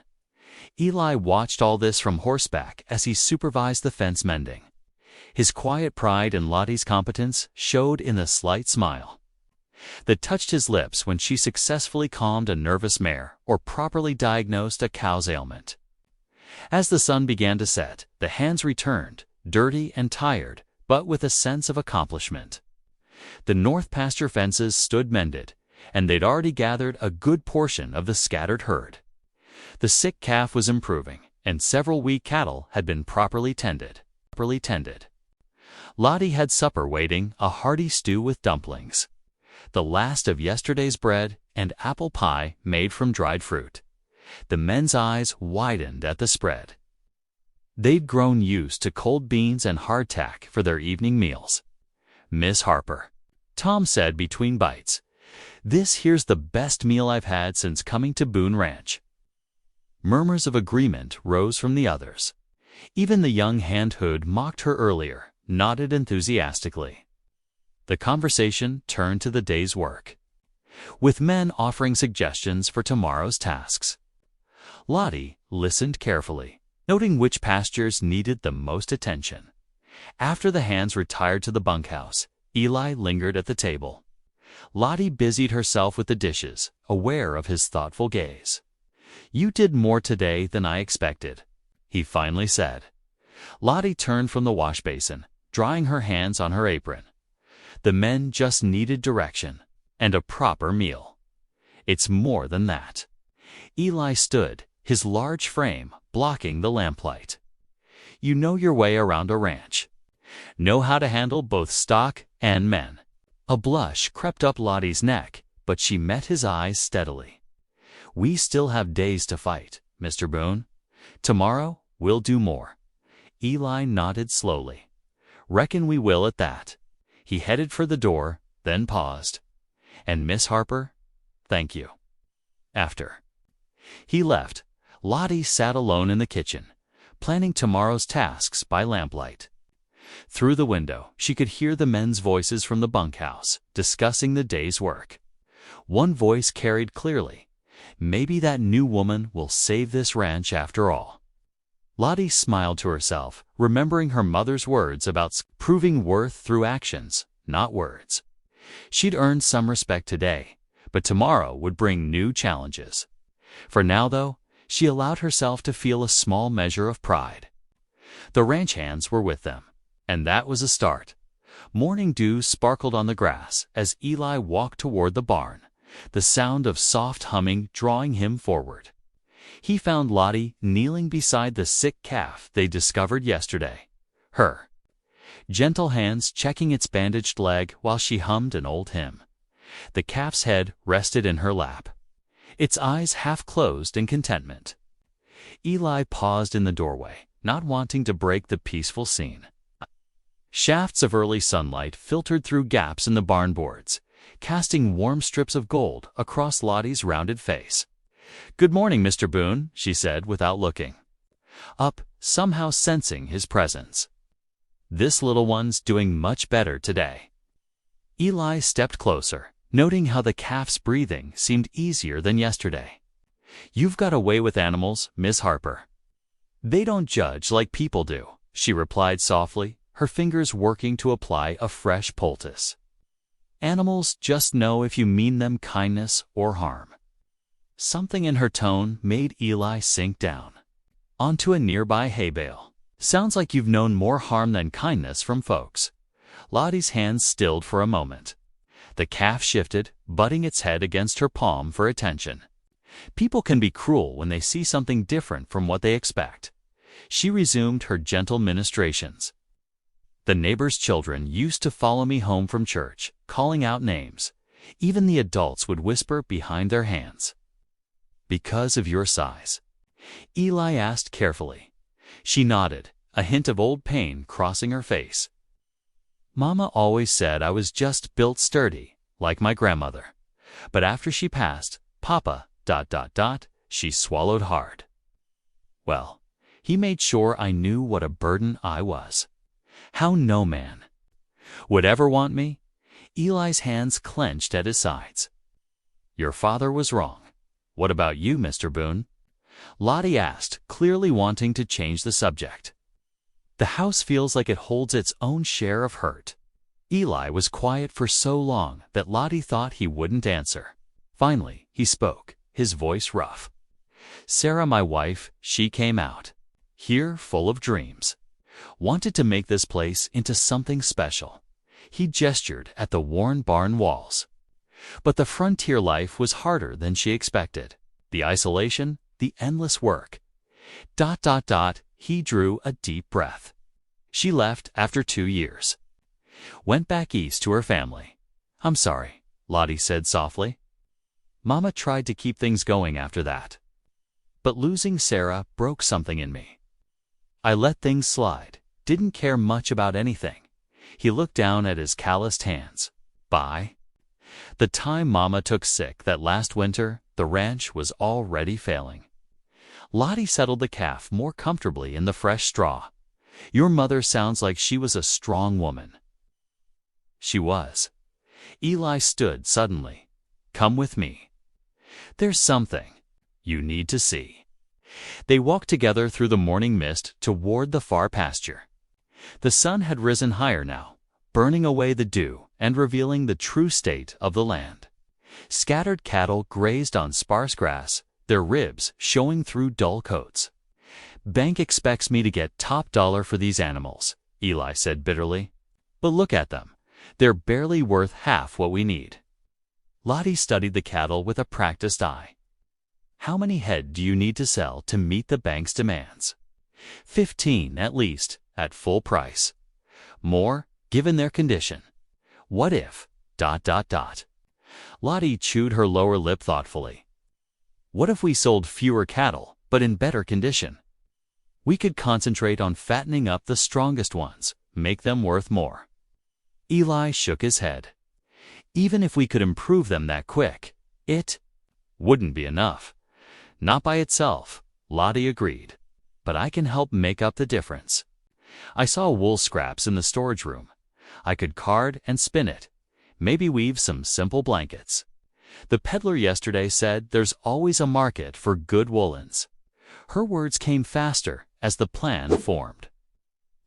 Speaker 1: Eli watched all this from horseback as he supervised the fence mending. His quiet pride in Lottie's competence showed in the slight smile that touched his lips when she successfully calmed a nervous mare or properly diagnosed a cow's ailment. As the sun began to set, the hands returned, dirty and tired, but with a sense of accomplishment. The north pasture fences stood mended, and they'd already gathered a good portion of the scattered herd. The sick calf was improving, and several weak cattle had been properly tended. Lottie had supper waiting, a hearty stew with dumplings, the last of yesterday's bread, and apple pie made from dried fruit. The men's eyes widened at the spread. They'd grown used to cold beans and hardtack for their evening meals. "Miss Harper," Tom said between bites, "this here's the best meal I've had since coming to Boon Ranch." Murmurs of agreement rose from the others. Even the young hand who'd mocked her earlier nodded enthusiastically. The conversation turned to the day's work, with men offering suggestions for tomorrow's tasks. Lottie listened carefully, noting which pastures needed the most attention. After the hands retired to the bunkhouse, Eli lingered at the table. Lottie busied herself with the dishes, aware of his thoughtful gaze. "You did more today than I expected," he finally said. Lottie turned from the wash basin, drying her hands on her apron. The men just needed direction and a proper meal. "It's more than that." Eli stood, his large frame blocking the lamplight. "You know your way around a ranch. Know how to handle both stock and men." A blush crept up Lottie's neck, but she met his eyes steadily. "We still have days to fight, Mr. Boon. Tomorrow we'll do more." Eli nodded slowly. "Reckon we will at that." He headed for the door, then paused. "And Miss Harper, thank you." After he left, Lottie sat alone in the kitchen, planning tomorrow's tasks by lamplight. Through the window, she could hear the men's voices from the bunkhouse, discussing the day's work. One voice carried clearly, "Maybe that new woman will save this ranch after all." Lottie smiled to herself, remembering her mother's words about proving worth through actions, not words. She'd earned some respect today, but tomorrow would bring new challenges. For now, though, she allowed herself to feel a small measure of pride. The ranch hands were with them, and that was a start. Morning dew sparkled on the grass as Eli walked toward the barn, the sound of soft humming drawing him forward. He found Lottie kneeling beside the sick calf they discovered yesterday, her gentle hands checking its bandaged leg while she hummed an old hymn. The calf's head rested in her lap, its eyes half closed in contentment. Eli paused in the doorway, not wanting to break the peaceful scene. Shafts of early sunlight filtered through gaps in the barn boards, casting warm strips of gold across Lottie's rounded face. "Good morning, Mr. Boon," she said without looking up, somehow sensing his presence. "This little one's doing much better today." Eli stepped closer, noting how the calf's breathing seemed easier than yesterday. "You've got a way with animals, Miss Harper. They don't judge like people do," she replied softly, her fingers working to apply a fresh poultice. "Animals just know if you mean them kindness or harm." Something in her tone made Eli sink down onto a nearby hay bale. "Sounds like you've known more harm than kindness from folks." Lottie's hands stilled for a moment. The calf shifted, butting its head against her palm for attention. People can be cruel when they see something different from what they expect. She resumed her gentle ministrations. "The neighbors' children used to follow me home from church, calling out names. Even the adults would whisper behind their hands. Because of your size?" Eli asked carefully. She nodded, a hint of old pain crossing her face. "Mama always said I was just built sturdy, like my grandmother. But after she passed, Papa, ... She swallowed hard. "Well, He made sure I knew what a burden I was. How no man would ever want me? Eli's hands clenched at his sides. Your father was wrong. What about you, Mr. Boon? Lottie asked, clearly wanting to change the subject. The house feels like it holds its own share of hurt. Eli was quiet for so long that Lottie thought he wouldn't answer. Finally, he spoke, his voice rough. Sarah, my wife, she came out here full of dreams. Wanted to make this place into something special. He gestured at the worn barn walls. But the frontier life was harder than she expected. The isolation, the endless work. ... He drew a deep breath. She left after 2 years. Went back east to her family. I'm sorry, Lottie said softly. Mama tried to keep things going after that. But losing Sarah broke something in me. I let things slide, didn't care much about anything. He looked down at his calloused hands. By the time Mama took sick that last winter, the ranch was already failing. Lottie settled the calf more comfortably in the fresh straw. Your mother sounds like she was a strong woman. She was. Eli stood suddenly. Come with me. There's something you need to see. They walked together through the morning mist toward the far pasture. The sun had risen higher now, burning away the dew and revealing the true state of the land. Scattered cattle grazed on sparse grass, their ribs showing through dull coats. Bank expects me to get top dollar for these animals, Eli said bitterly. But look at them. They're barely worth half what we need. Lottie studied the cattle with a practiced eye. How many head do you need to sell to meet the bank's demands? 15 at least, at full price. More, given their condition. What if... Lottie chewed her lower lip thoughtfully. What if we sold fewer cattle, but in better condition? We could concentrate on fattening up the strongest ones, make them worth more. Eli shook his head. Even if we could improve them that quick, it wouldn't be enough. Not by itself, Lottie agreed. But I can help make up the difference. I saw wool scraps in the storage room. I could card and spin it. Maybe weave some simple blankets. The peddler yesterday said there's always a market for good woolens. Her words came faster as the plan formed.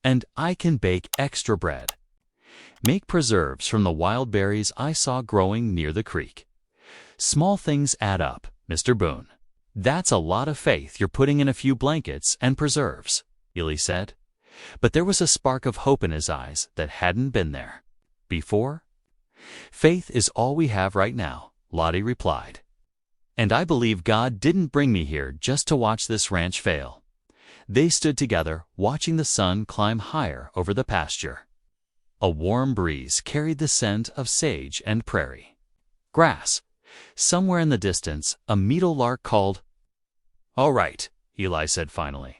Speaker 1: And I can bake extra bread. Make preserves from the wild berries I saw growing near the creek. Small things add up, Mr. Boon. That's a lot of faith you're putting in a few blankets and preserves, Eli said. But there was a spark of hope in his eyes that hadn't been there before. Faith is all we have right now, Lottie replied. And I believe God didn't bring me here just to watch this ranch fail. They stood together, watching the sun climb higher over the pasture. A warm breeze carried the scent of sage and prairie. Grass. Somewhere in the distance, a meadowlark called. All right, Eli said finally.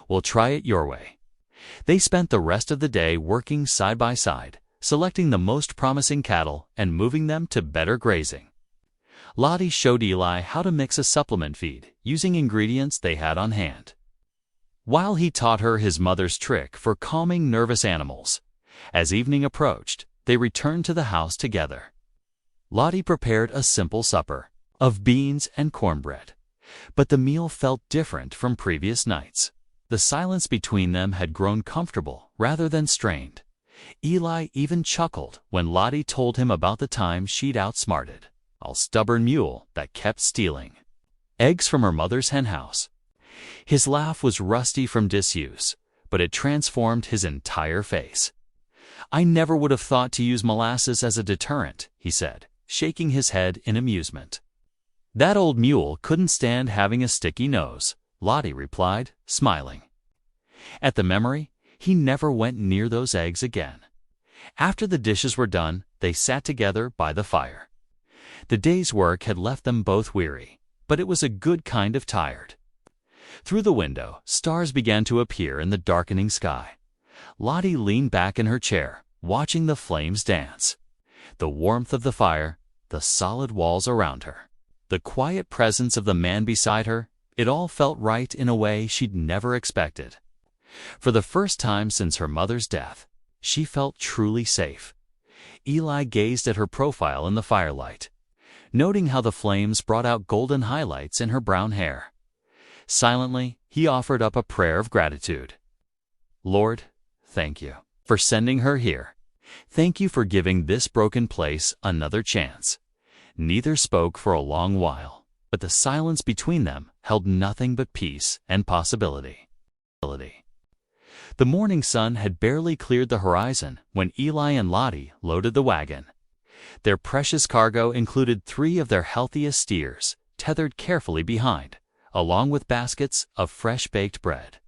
Speaker 1: We'll try it your way. They spent the rest of the day working side by side, selecting the most promising cattle and moving them to better grazing. Lottie showed Eli how to mix a supplement feed using ingredients they had on hand, while he taught her his mother's trick for calming nervous animals. As evening approached, they returned to the house together. Lottie prepared a simple supper of beans and cornbread, but the meal felt different from previous nights. The silence between them had grown comfortable rather than strained. Eli even chuckled when Lottie told him about the time she'd outsmarted a stubborn mule that kept stealing eggs from her mother's henhouse. His laugh was rusty from disuse, but it transformed his entire face. I never would have thought to use molasses as a deterrent, he said, shaking his head in amusement. That old mule couldn't stand having a sticky nose, Lottie replied, smiling. At the memory, he never went near those eggs again. After the dishes were done, they sat together by the fire. The day's work had left them both weary, but it was a good kind of tired. Through the window, stars began to appear in the darkening sky. Lottie leaned back in her chair, watching the flames dance. The warmth of the fire, the solid walls around her, the quiet presence of the man beside her, It all felt right in a way she'd never expected. For the first time since her mother's death, she felt truly safe. Eli gazed at her profile in the firelight, noting how the flames brought out golden highlights in her brown hair. Silently, he offered up a prayer of gratitude. Lord, thank you for sending her here. Thank you for giving this broken place another chance. Neither spoke for a long while, but the silence between them held nothing but peace and possibility. The morning sun had barely cleared the horizon when Eli and Lottie loaded the wagon. Their precious cargo included 3 of their healthiest steers, tethered carefully behind, along with baskets of fresh-baked bread,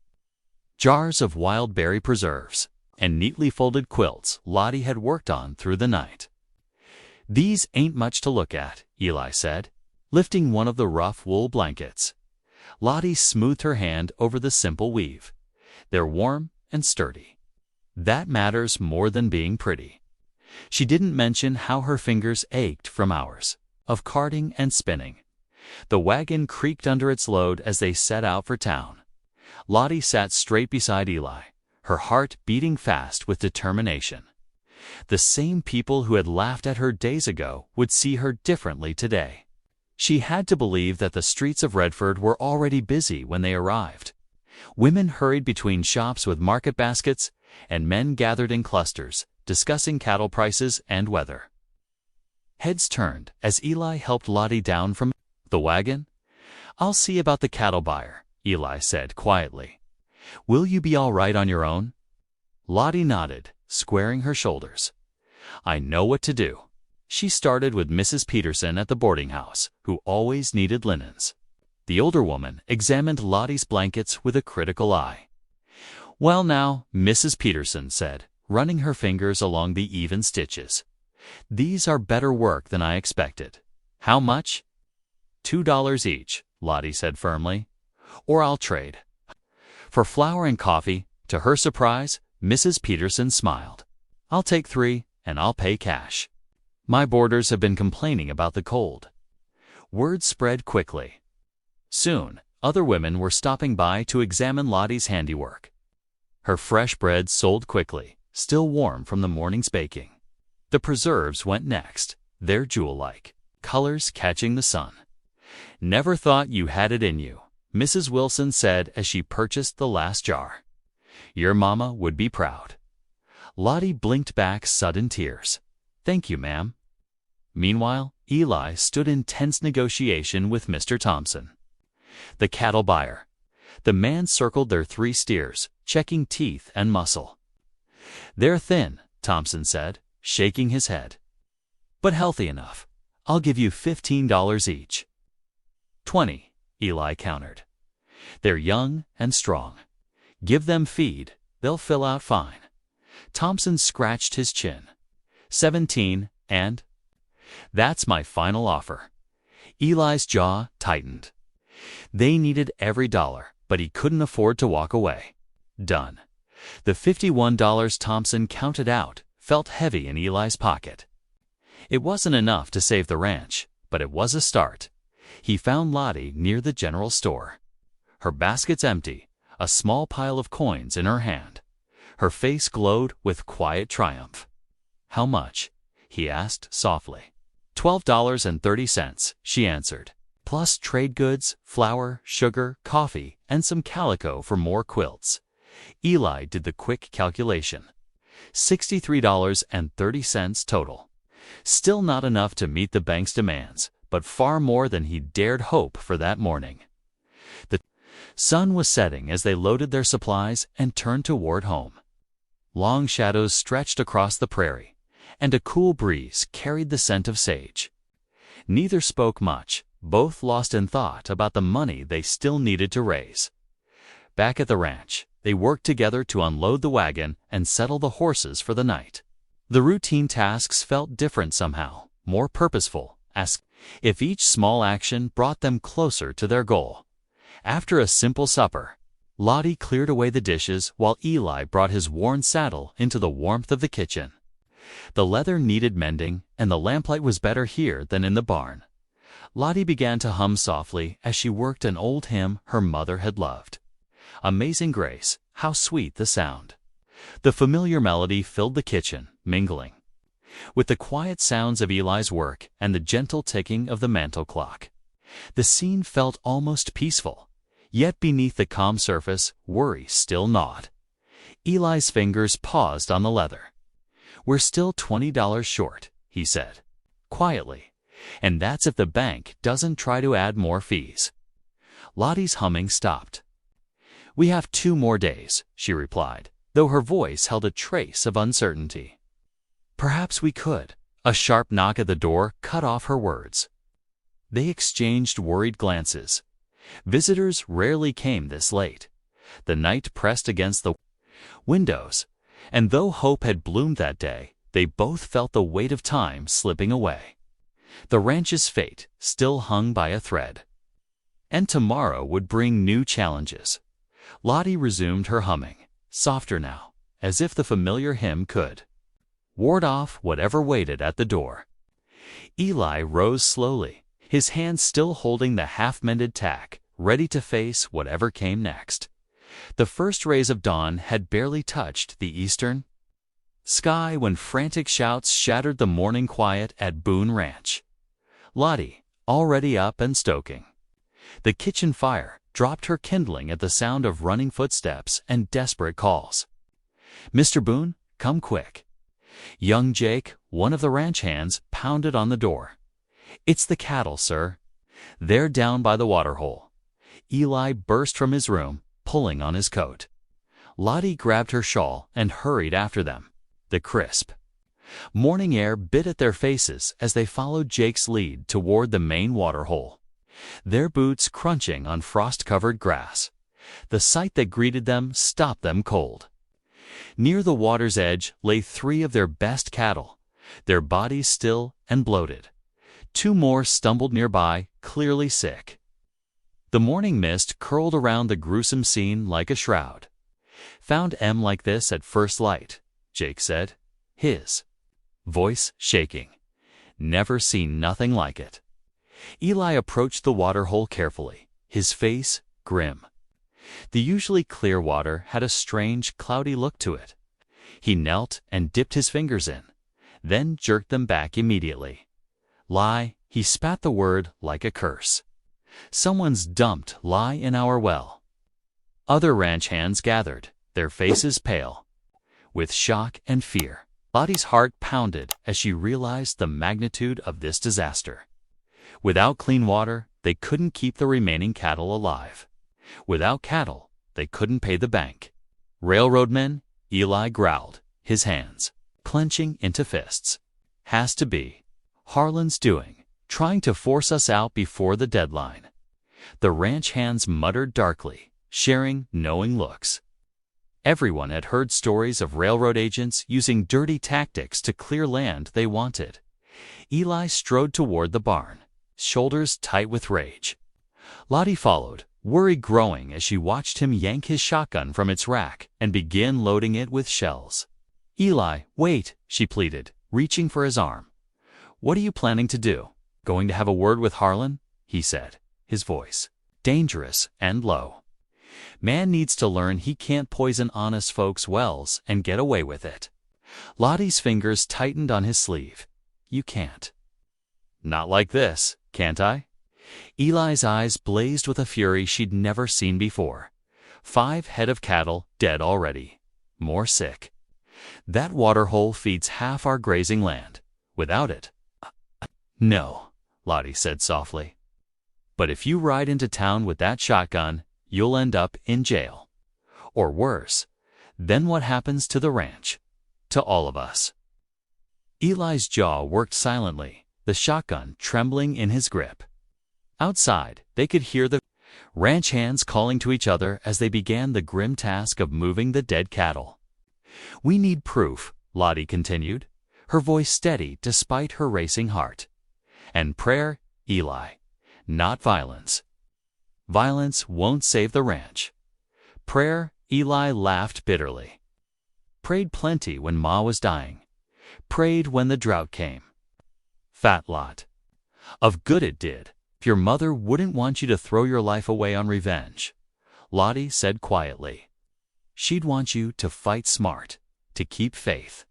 Speaker 1: jars of wild berry preserves, and neatly folded quilts Lottie had worked on through the night. These ain't much to look at, Eli said, lifting one of the rough wool blankets. Lottie smoothed her hand over the simple weave. They're warm and sturdy. That matters more than being pretty. She didn't mention how her fingers ached from hours of carding and spinning. The wagon creaked under its load as they set out for town. Lottie sat straight beside Eli, her heart beating fast with determination. The same people who had laughed at her days ago would see her differently today. She had to believe that the streets of Redford were already busy when they arrived. Women hurried between shops with market baskets, and men gathered in clusters, discussing cattle prices and weather. Heads turned as Eli helped Lottie down from the wagon. I'll see about the cattle buyer, Eli said quietly. Will you be all right on your own? Lottie nodded, squaring her shoulders. I know what to do. She started with Mrs. Peterson at the boarding house, who always needed linens. The older woman examined Lottie's blankets with a critical eye. Well now, Mrs. Peterson said, running her fingers along the even stitches. These are better work than I expected. How much? $2 each, Lottie said firmly. Or I'll trade. For flour and coffee, to her surprise, Mrs. Peterson smiled. I'll take 3, and I'll pay cash. My boarders have been complaining about the cold. Word spread quickly. Soon, other women were stopping by to examine Lottie's handiwork. Her fresh bread sold quickly, still warm from the morning's baking. The preserves went next, their jewel-like, colors catching the sun. Never thought you had it in you, Mrs. Wilson said as she purchased the last jar. Your mama would be proud. Lottie blinked back sudden tears. Thank you, ma'am. Meanwhile, Eli stood in tense negotiation with Mr. Thompson, the cattle buyer. The man circled their 3 steers, checking teeth and muscle. They're thin, Thompson said, shaking his head. But healthy enough. I'll give you $15 each. 20, Eli countered. They're young and strong. Give them feed, they'll fill out fine. Thompson scratched his chin. 17, and? That's my final offer. Eli's jaw tightened. They needed every dollar, but he couldn't afford to walk away. Done. The $51 Thompson counted out felt heavy in Eli's pocket. It wasn't enough to save the ranch, but it was a start. He found Lottie near the general store. Her basket's empty, a small pile of coins in her hand. Her face glowed with quiet triumph. How much? He asked softly. $12.30, she answered, plus trade goods, flour, sugar, coffee, and some calico for more quilts. Eli did the quick calculation. $63.30 total. Still not enough to meet the bank's demands, but far more than he dared hope for that morning. The sun was setting as they loaded their supplies and turned toward home. Long shadows stretched across the prairie, and a cool breeze carried the scent of sage. Neither spoke much, both lost in thought about the money they still needed to raise. Back at the ranch, they worked together to unload the wagon and settle the horses for the night. The routine tasks felt different somehow, more purposeful, as if each small action brought them closer to their goal. After a simple supper, Lottie cleared away the dishes while Eli brought his worn saddle into the warmth of the kitchen. The leather needed mending, and the lamplight was better here than in the barn. Lottie began to hum softly as she worked an old hymn her mother had loved. Amazing Grace, how sweet the sound. The familiar melody filled the kitchen, mingling with the quiet sounds of Eli's work and the gentle ticking of the mantel clock. The scene felt almost peaceful, yet beneath the calm surface, worry still gnawed. Eli's fingers paused on the leather. "We're still $20 short," he said, quietly, "and that's if the bank doesn't try to add more fees." Lottie's humming stopped. "We have 2 more days," she replied, though her voice held a trace of uncertainty. "Perhaps we could." A sharp knock at the door cut off her words. They exchanged worried glances. Visitors rarely came this late. The night pressed against the windows, and though hope had bloomed that day, they both felt the weight of time slipping away. The ranch's fate still hung by a thread. And tomorrow would bring new challenges. Lottie resumed her humming, softer now, as if the familiar hymn could ward off whatever waited at the door. Eli rose slowly, his hand still holding the half-mended tack, ready to face whatever came next. The first rays of dawn had barely touched the eastern sky when frantic shouts shattered the morning quiet at Boon Ranch. Lottie, already up and stoking the kitchen fire, dropped her kindling at the sound of running footsteps and desperate calls. "Mr. Boon, come quick." Young Jake, one of the ranch hands, pounded on the door. "It's the cattle, sir. They're down by the waterhole." Eli burst from his room, pulling on his coat. Lottie grabbed her shawl and hurried after them. The crisp morning air bit at their faces as they followed Jake's lead toward the main waterhole, their boots crunching on frost-covered grass. The sight that greeted them stopped them cold. Near the water's edge lay 3 of their best cattle, their bodies still and bloated. 2 more stumbled nearby, clearly sick. The morning mist curled around the gruesome scene like a shroud. "Found 'em like this at first light," Jake said, his voice shaking. "Never seen nothing like it." Eli approached the waterhole carefully, his face grim. The usually clear water had a strange, cloudy look to it. He knelt and dipped his fingers in, then jerked them back immediately. "Lie," he spat the word like a curse. "Someone's dumped lie in our well." Other ranch hands gathered, their faces pale with shock and fear. Lottie's heart pounded as she realized the magnitude of this disaster. Without clean water, they couldn't keep the remaining cattle alive. Without cattle, they couldn't pay the bank. "Railroadmen," Eli growled, his hands clenching into fists. "Has to be Harlan's doing, trying to force us out before the deadline." The ranch hands muttered darkly, sharing knowing looks. Everyone had heard stories of railroad agents using dirty tactics to clear land they wanted. Eli strode toward the barn, shoulders tight with rage. Lottie followed, worry growing as she watched him yank his shotgun from its rack and begin loading it with shells. "Eli, wait," she pleaded, reaching for his arm. "What are you planning to do?" "Going to have a word with Harlan," he said, his voice dangerous and low. "Man needs to learn he can't poison honest folks' wells and get away with it." Lottie's fingers tightened on his sleeve. "You can't." "Not like this, can't I?" Eli's eyes blazed with a fury she'd never seen before. 5 head of cattle dead already. More sick. That waterhole feeds half our grazing land. Without it. "No," Lottie said softly. "But if you ride into town with that shotgun, you'll end up in jail. Or worse. Then what happens to the ranch? To all of us." Eli's jaw worked silently, the shotgun trembling in his grip. Outside, they could hear the ranch hands calling to each other as they began the grim task of moving the dead cattle. "We need proof," Lottie continued, her voice steady despite her racing heart. "And prayer, Eli, not violence. Violence won't save the ranch." "Prayer," Eli laughed bitterly. "Prayed plenty when Ma was dying. Prayed when the drought came. Fat lot of good it did." If your mother wouldn't want you to throw your life away on revenge, Lottie said quietly. She'd want you to fight smart, to keep faith.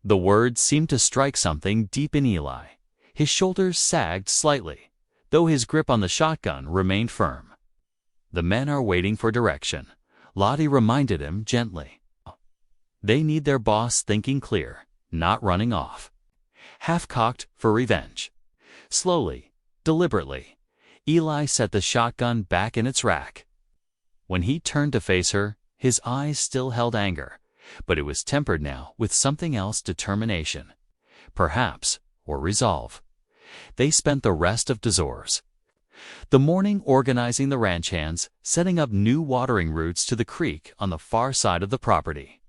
Speaker 1: The words seemed to strike something deep in Eli. His shoulders sagged slightly, though his grip on the shotgun remained firm. The men are waiting for direction, Lottie reminded him gently. They need their boss thinking clear, not running off. Half-cocked for revenge. Slowly, deliberately, Eli set the shotgun back in its rack. When he turned to face her, his eyes still held anger, but it was tempered now with something else: determination, perhaps, or resolve. They spent the rest of Dazors the morning organizing the ranch hands, setting up new watering routes to the creek on the far side of the property.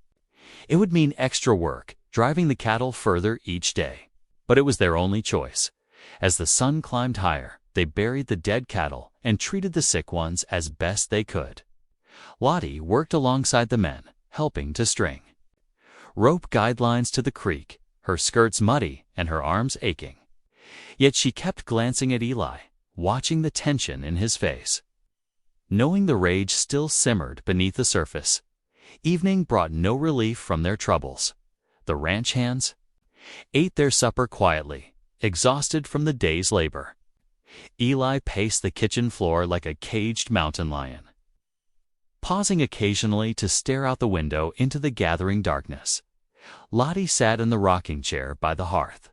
Speaker 1: It would mean extra work, driving the cattle further each day, but it was their only choice. As the sun climbed higher, they buried the dead cattle and treated the sick ones as best they could. Lottie worked alongside the men, helping to string rope guidelines to the creek, her skirts muddy and her arms aching. Yet she kept glancing at Eli, watching the tension in his face. Knowing the rage still simmered beneath the surface, evening brought no relief from their troubles. The ranch hands ate their supper quietly, exhausted from the day's labor. Eli paced the kitchen floor like a caged mountain lion, pausing occasionally to stare out the window into the gathering darkness. Lottie sat in the rocking chair by the hearth,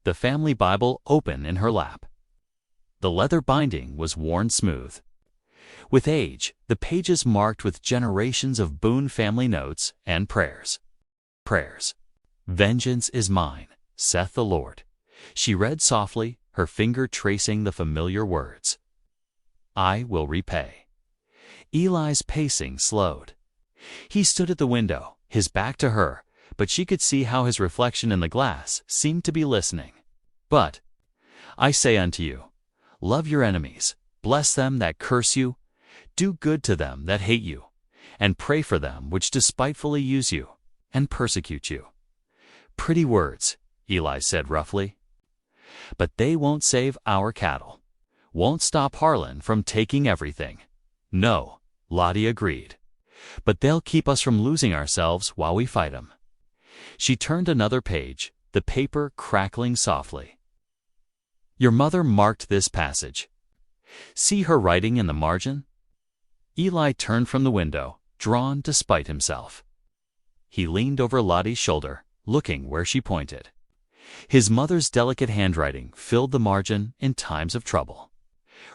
Speaker 1: the family Bible open in her lap. The leather binding was worn smooth. With age, the pages marked with generations of Boon family notes and prayers. Vengeance is mine, saith the Lord. She read softly, her finger tracing the familiar words. I will repay. Eli's pacing slowed. He stood at the window, his back to her, but she could see how his reflection in the glass seemed to be listening. But I say unto you, love your enemies, bless them that curse you, do good to them that hate you, and pray for them which despitefully use you and persecute you. Pretty words, Eli said roughly. But they won't save our cattle, won't stop Harlan from taking everything. No, Lottie agreed. But they'll keep us from losing ourselves while we fight 'em. She turned another page, the paper crackling softly. Your mother marked this passage. See her writing in the margin? Eli turned from the window, drawn despite himself. He leaned over Lottie's shoulder, looking where she pointed. His mother's delicate handwriting filled the margin in times of trouble.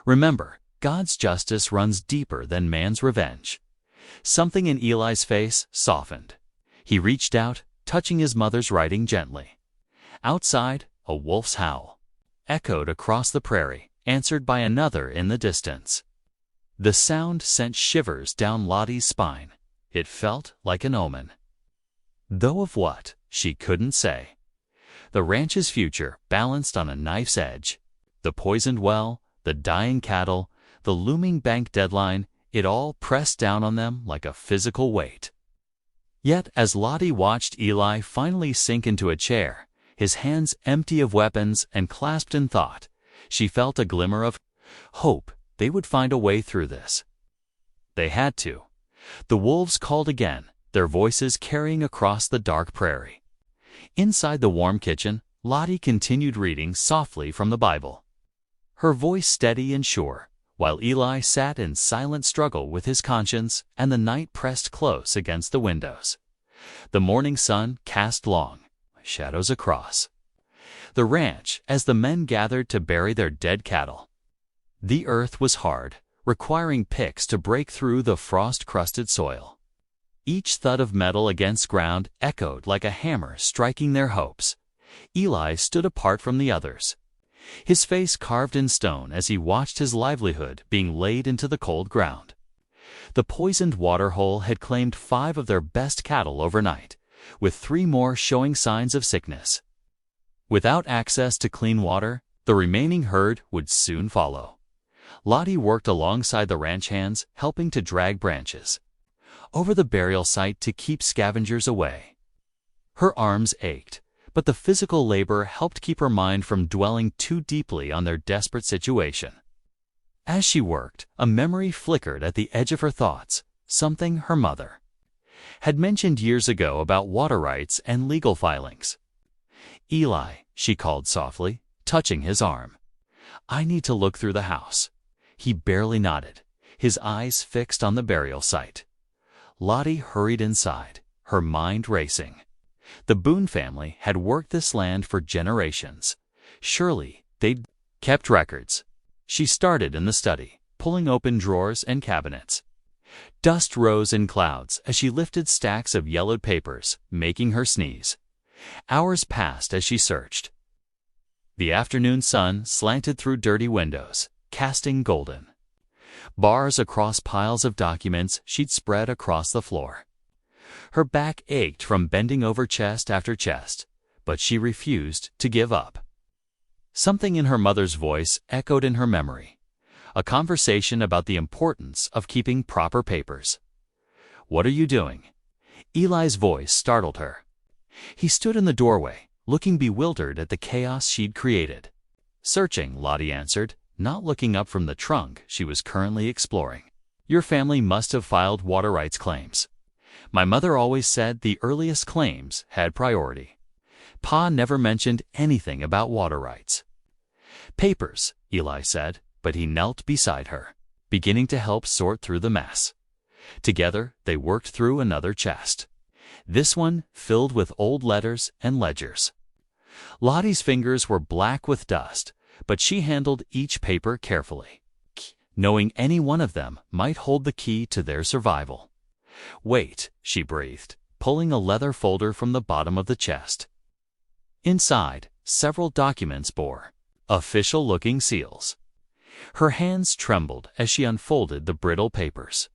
Speaker 1: Remember, God's justice runs deeper than man's revenge. Something in Eli's face softened. He reached out, touching his mother's writing gently. Outside, a wolf's howl echoed across the prairie, answered by another in the distance. The sound sent shivers down Lottie's spine. It felt like an omen. Though of what, she couldn't say. The ranch's future balanced on a knife's edge. The poisoned well, the dying cattle, the looming bank deadline, it all pressed down on them like a physical weight. Yet as Lottie watched Eli finally sink into a chair, his hands empty of weapons and clasped in thought, she felt a glimmer of hope. They would find a way through this. They had to. The wolves called again, their voices carrying across the dark prairie. Inside the warm kitchen, Lottie continued reading softly from the Bible, her voice steady and sure, while Eli sat in silent struggle with his conscience and the night pressed close against the windows. The morning sun cast long shadows across the ranch as the men gathered to bury their dead cattle. The earth was hard, requiring picks to break through the frost-crusted soil. Each thud of metal against ground echoed like a hammer striking their hopes. Eli stood apart from the others, his face carved in stone as he watched his livelihood being laid into the cold ground. The poisoned water hole had claimed 5 of their best cattle overnight, with 3 more showing signs of sickness. Without access to clean water, the remaining herd would soon follow. Lottie worked alongside the ranch hands, helping to drag branches over the burial site to keep scavengers away. Her arms ached, but the physical labor helped keep her mind from dwelling too deeply on their desperate situation. As she worked, a memory flickered at the edge of her thoughts, something her mother had mentioned years ago about water rights and legal filings. "Eli," she called softly, touching his arm. "I need to look through the house." He barely nodded, his eyes fixed on the burial site. Lottie hurried inside, her mind racing. The Boon family had worked this land for generations. Surely they'd kept records. She started in the study, pulling open drawers and cabinets. Dust rose in clouds as she lifted stacks of yellowed papers, making her sneeze. Hours passed as she searched. The afternoon sun slanted through dirty windows, casting golden bars across piles of documents she'd spread across the floor. Her back ached from bending over chest after chest, but she refused to give up. Something in her mother's voice echoed in her memory, a conversation about the importance of keeping proper papers. "What are you doing?" Eli's voice startled her. He stood in the doorway, looking bewildered at the chaos she'd created. "Searching," Lottie answered, not looking up from the trunk she was currently exploring. "Your family must have filed water rights claims. My mother always said the earliest claims had priority. Pa never mentioned anything about water rights." "Papers," Eli said, but he knelt beside her, beginning to help sort through the mess. Together, they worked through another chest, this one filled with old letters and ledgers. Lottie's fingers were black with dust, but she handled each paper carefully, knowing any one of them might hold the key to their survival. "Wait," she breathed, pulling a leather folder from the bottom of the chest. Inside, several documents bore official-looking seals. Her hands trembled as she unfolded the brittle papers.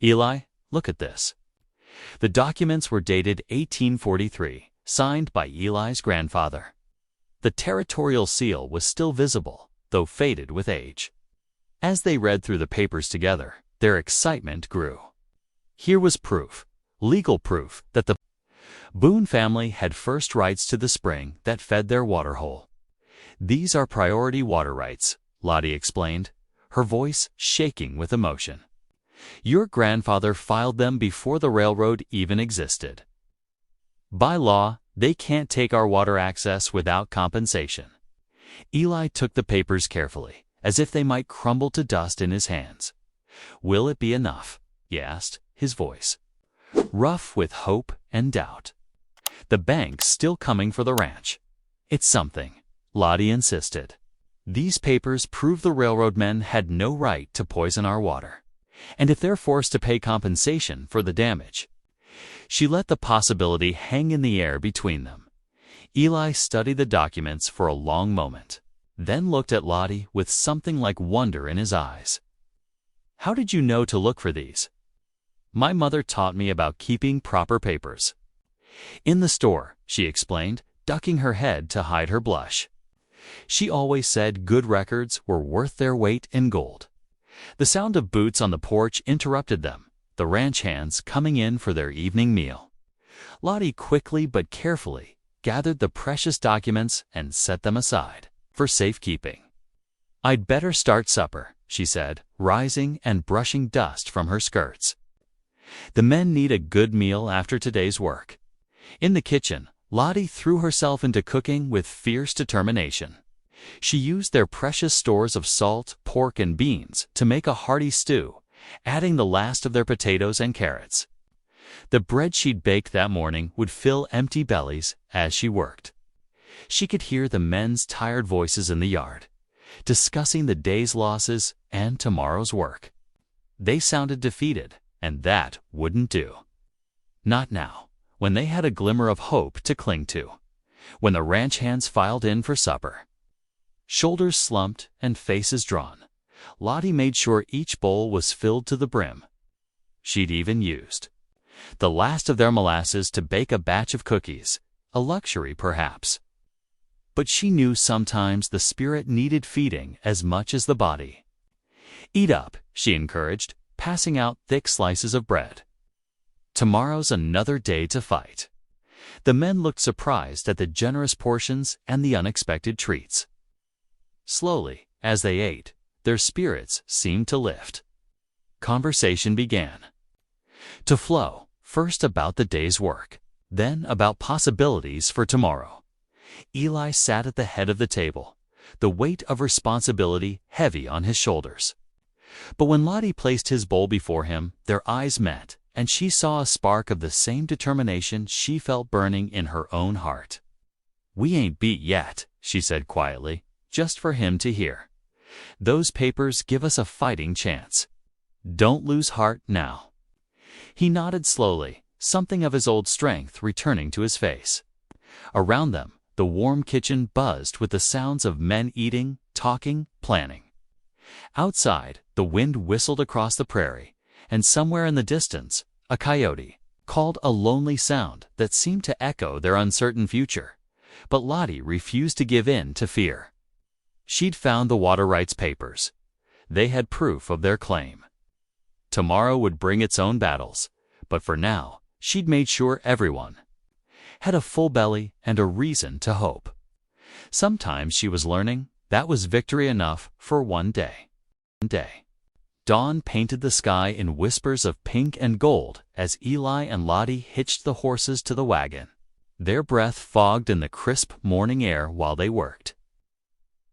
Speaker 1: "Eli, look at this." The documents were dated 1843, signed by Eli's grandfather. The territorial seal was still visible, though faded with age. As they read through the papers together, their excitement grew. Here was proof, legal proof, that the Boon family had first rights to the spring that fed their waterhole. "These are priority water rights," Lottie explained, her voice shaking with emotion. "Your grandfather filed them before the railroad even existed. By law, they can't take our water access without compensation." Eli took the papers carefully, as if they might crumble to dust in his hands. "Will it be enough?" he asked, his voice rough with hope and doubt. "The bank's still coming for the ranch." "It's something," Lottie insisted. "These papers prove the railroad men had no right to poison our water. And if they're forced to pay compensation for the damage..." She let the possibility hang in the air between them. Eli studied the documents for a long moment, then looked at Lottie with something like wonder in his eyes. "How did you know to look for these?" "My mother taught me about keeping proper papers." "In the store," she explained, ducking her head to hide her blush. "She always said good records were worth their weight in gold." The sound of boots on the porch interrupted them, the ranch hands coming in for their evening meal. Lottie quickly but carefully gathered the precious documents and set them aside for safekeeping. "I'd better start supper," she said, rising and brushing dust from her skirts. "The men need a good meal after today's work." In the kitchen, Lottie threw herself into cooking with fierce determination. She used their precious stores of salt, pork, and beans to make a hearty stew, adding the last of their potatoes and carrots. The bread she'd baked that morning would fill empty bellies as she worked. She could hear the men's tired voices in the yard, discussing the day's losses and tomorrow's work. They sounded defeated, and that wouldn't do. Not now, when they had a glimmer of hope to cling to. When the ranch hands filed in for supper, shoulders slumped and faces drawn, Lottie made sure each bowl was filled to the brim. She'd even used the last of their molasses to bake a batch of cookies, a luxury perhaps. But she knew sometimes the spirit needed feeding as much as the body. "Eat up," she encouraged, passing out thick slices of bread. "Tomorrow's another day to fight." The men looked surprised at the generous portions and the unexpected treats. Slowly, as they ate, their spirits seemed to lift. Conversation began to flow, first about the day's work, then about possibilities for tomorrow. Eli sat at the head of the table, the weight of responsibility heavy on his shoulders. But when Lottie placed his bowl before him, their eyes met, and she saw a spark of the same determination she felt burning in her own heart. "We ain't beat yet," she said quietly, just for him to hear. "Those papers give us a fighting chance. Don't lose heart now." He nodded slowly, something of his old strength returning to his face. Around them, the warm kitchen buzzed with the sounds of men eating, talking, planning. Outside, the wind whistled across the prairie, and somewhere in the distance, a coyote called a lonely sound that seemed to echo their uncertain future. But Lottie refused to give in to fear. She'd found the water rights papers. They had proof of their claim. Tomorrow would bring its own battles, but for now, she'd made sure everyone had a full belly and a reason to hope. Sometimes, she was learning, that was victory enough for one day. Dawn painted the sky in whispers of pink and gold as Eli and Lottie hitched the horses to the wagon, their breath fogged in the crisp morning air while they worked,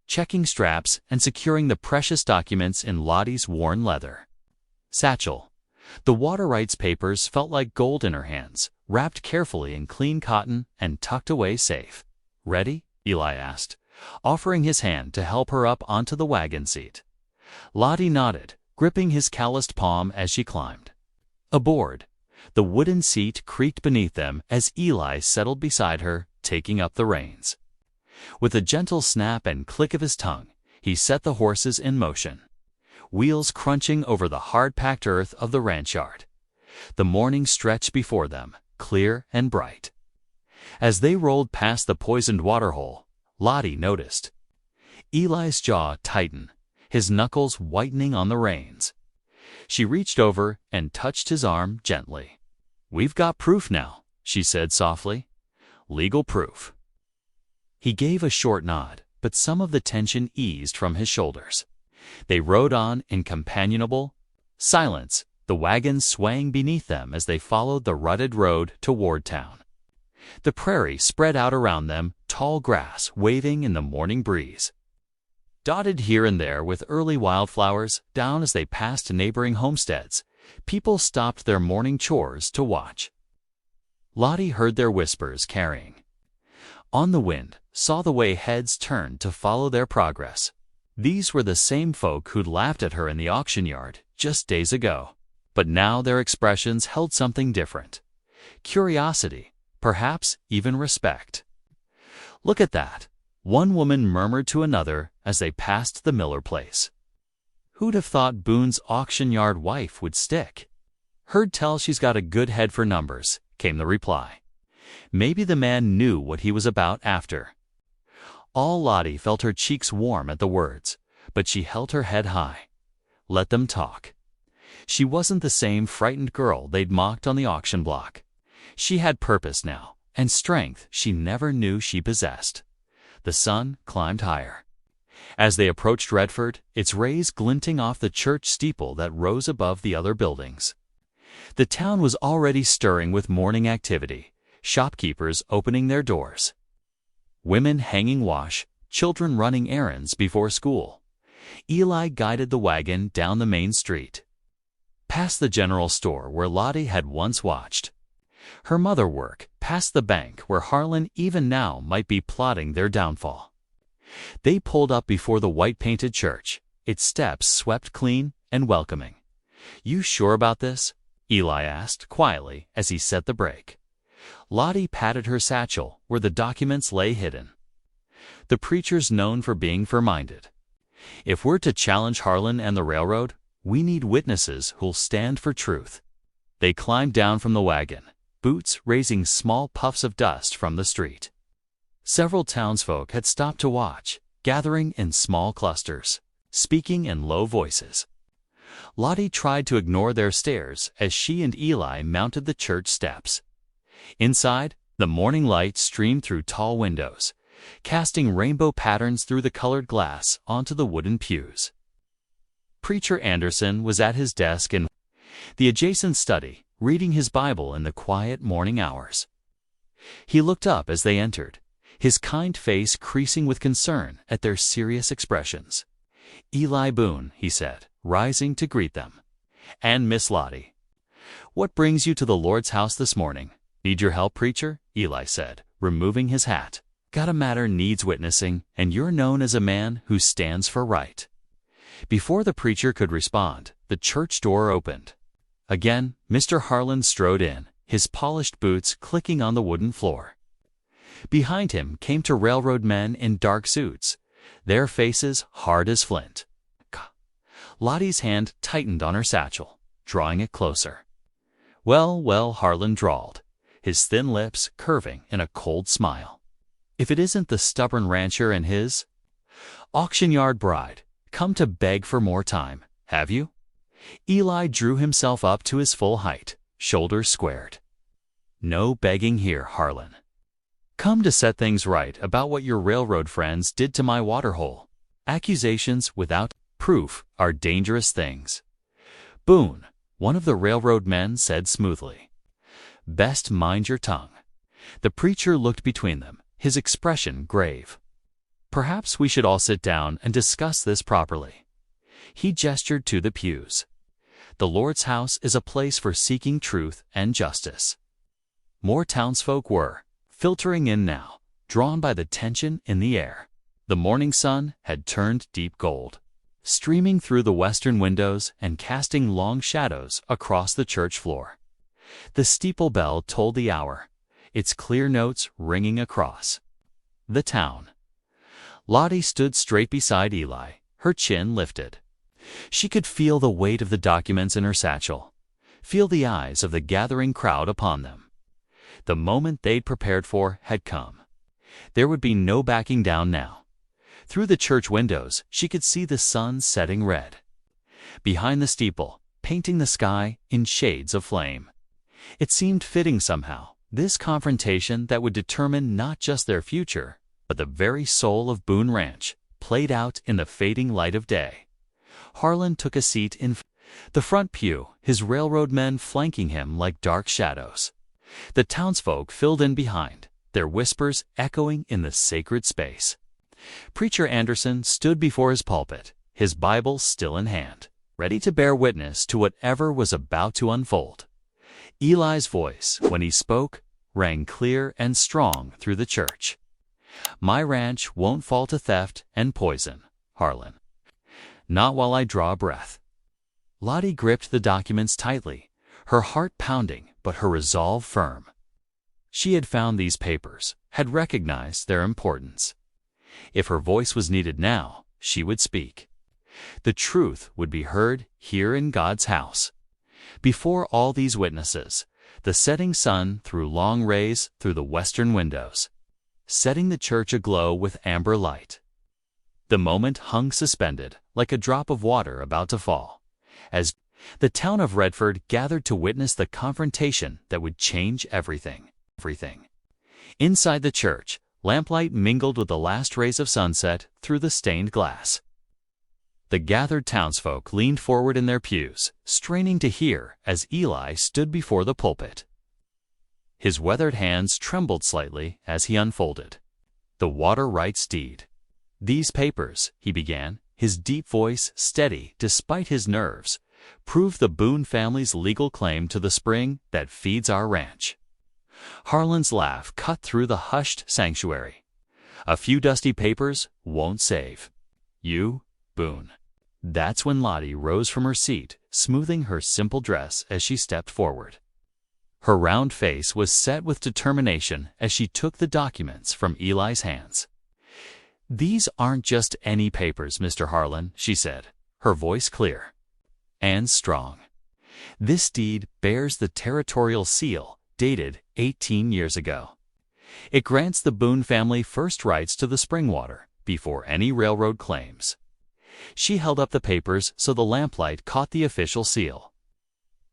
Speaker 1: checking straps and securing the precious documents in Lottie's worn leather satchel. The water rights papers felt like gold in her hands, wrapped carefully in clean cotton and tucked away safe. "Ready?" Eli asked, offering his hand to help her up onto the wagon seat. Lottie nodded, gripping his calloused palm as she climbed aboard. The wooden seat creaked beneath them as Eli settled beside her, taking up the reins. With a gentle snap and click of his tongue, he set the horses in motion, wheels crunching over the hard-packed earth of the ranch yard. The morning stretched before them, clear and bright. As they rolled past the poisoned waterhole, Lottie noticed Eli's jaw tighten, his knuckles whitening on the reins. She reached over and touched his arm gently. "We've got proof now," she said softly. "Legal proof." He gave a short nod, but some of the tension eased from his shoulders. They rode on in companionable silence, the wagons swaying beneath them as they followed the rutted road toward town. The prairie spread out around them, tall grass waving in the morning breeze, dotted here and there with early wildflowers. Down as they passed neighboring homesteads, people stopped their morning chores to watch. Lottie heard their whispers carrying on the wind, saw the way heads turned to follow their progress. These were the same folk who'd laughed at her in the auction yard just days ago. But now their expressions held something different. Curiosity, perhaps even respect. "Look at that," one woman murmured to another as they passed the Miller place. "Who'd have thought Boon's auction yard wife would stick?" "Heard tell she's got a good head for numbers," came the reply. Maybe the man knew what he was about after all. Lottie felt her cheeks warm at the words, but she held her head high. Let them talk. She wasn't the same frightened girl they'd mocked on the auction block. She had purpose now, and strength she never knew she possessed. The sun climbed higher. As they approached Redford, its rays glinting off the church steeple that rose above the other buildings. The town was already stirring with morning activity, shopkeepers opening their doors, women hanging wash, children running errands before school. Eli guided the wagon down the main street, past the general store where Lottie had once watched her mother work, past the bank where Harlan even now might be plotting their downfall. They pulled up before the white-painted church, its steps swept clean and welcoming. "You sure about this?" Eli asked quietly as he set the brake. Lottie patted her satchel where the documents lay hidden. "The preacher's known for being firm-minded. If we're to challenge Harlan and the railroad, we need witnesses who'll stand for truth." They climbed down from the wagon, boots raising small puffs of dust from the street. Several townsfolk had stopped to watch, gathering in small clusters, speaking in low voices. Lottie tried to ignore their stares as she and Eli mounted the church steps. Inside, The morning light streamed through tall windows, casting rainbow patterns through the colored glass onto the wooden pews. Preacher Anderson was at his desk in the adjacent study, reading his Bible in the quiet morning hours. He looked up as they entered, his kind face creasing with concern at their serious expressions. "Eli Boon," he said, rising to greet them. "And Miss Lottie. What brings you to the Lord's house this morning?" "Need your help, preacher?" Eli said, removing his hat. "Got a matter needs witnessing, and you're known as a man who stands for right." Before the preacher could respond, the church door opened. Again, Mr. Harlan strode in, his polished boots clicking on the wooden floor. Behind him came two railroad men in dark suits, their faces hard as flint. Lottie's hand tightened on her satchel, drawing it closer. "Well, well," Harlan drawled, his thin lips curving in a cold smile. "If it isn't the stubborn rancher and his auction yard bride, come to beg for more time, have you?" Eli drew himself up to his full height, shoulders squared. "No begging here, Harlan. Come to set things right about what your railroad friends did to my waterhole. Accusations without proof are dangerous things." "Boon," one of the railroad men said smoothly. "Best mind your tongue." The preacher looked between them, his expression grave. "Perhaps we should all sit down and discuss this properly." He gestured to the pews. "The Lord's house is a place for seeking truth and justice." More townsfolk were filtering in now, drawn by the tension in the air. The morning sun had turned deep gold, streaming through the western windows and casting long shadows across the church floor. The steeple bell tolled the hour, its clear notes ringing across the town. Lottie stood straight beside Eli, her chin lifted. She could feel the weight of the documents in her satchel, feel the eyes of the gathering crowd upon them. The moment they'd prepared for had come. There would be no backing down now. Through the church windows, she could see the sun setting red behind the steeple, painting the sky in shades of flame. It seemed fitting somehow, this confrontation that would determine not just their future, but the very soul of Boon Ranch, played out in the fading light of day. Harlan took a seat in the front pew, his railroad men flanking him like dark shadows. The townsfolk filled in behind, their whispers echoing in the sacred space. Preacher Anderson stood before his pulpit, his Bible still in hand, ready to bear witness to whatever was about to unfold. Eli's voice, when he spoke, rang clear and strong through the church. "My ranch won't fall to theft and poison, Harlan. Not while I draw a breath." Lottie gripped the documents tightly, her heart pounding but her resolve firm. She had found these papers, had recognized their importance. If her voice was needed now, she would speak. The truth would be heard here in God's house. Before all these witnesses, the setting sun threw long rays through the western windows, setting the church aglow with amber light. The moment hung suspended, like a drop of water about to fall, as the town of Redford gathered to witness the confrontation that would change everything. Inside the church, lamplight mingled with the last rays of sunset through the stained glass. The gathered townsfolk leaned forward in their pews, straining to hear as Eli stood before the pulpit. His weathered hands trembled slightly as he unfolded the water rights deed. "These papers," he began, his deep voice steady despite his nerves, "prove the Boon family's legal claim to the spring that feeds our ranch." Harlan's laugh cut through the hushed sanctuary. "A few dusty papers won't save you, Boon." That's when Lottie rose from her seat, smoothing her simple dress as she stepped forward. Her round face was set with determination as she took the documents from Eli's hands. "These aren't just any papers, Mr. Harlan," she said, her voice clear and strong. "This deed bears the territorial seal dated 18 years ago. It grants the Boon family first rights to the spring water before any railroad claims." She held up the papers so the lamplight caught the official seal.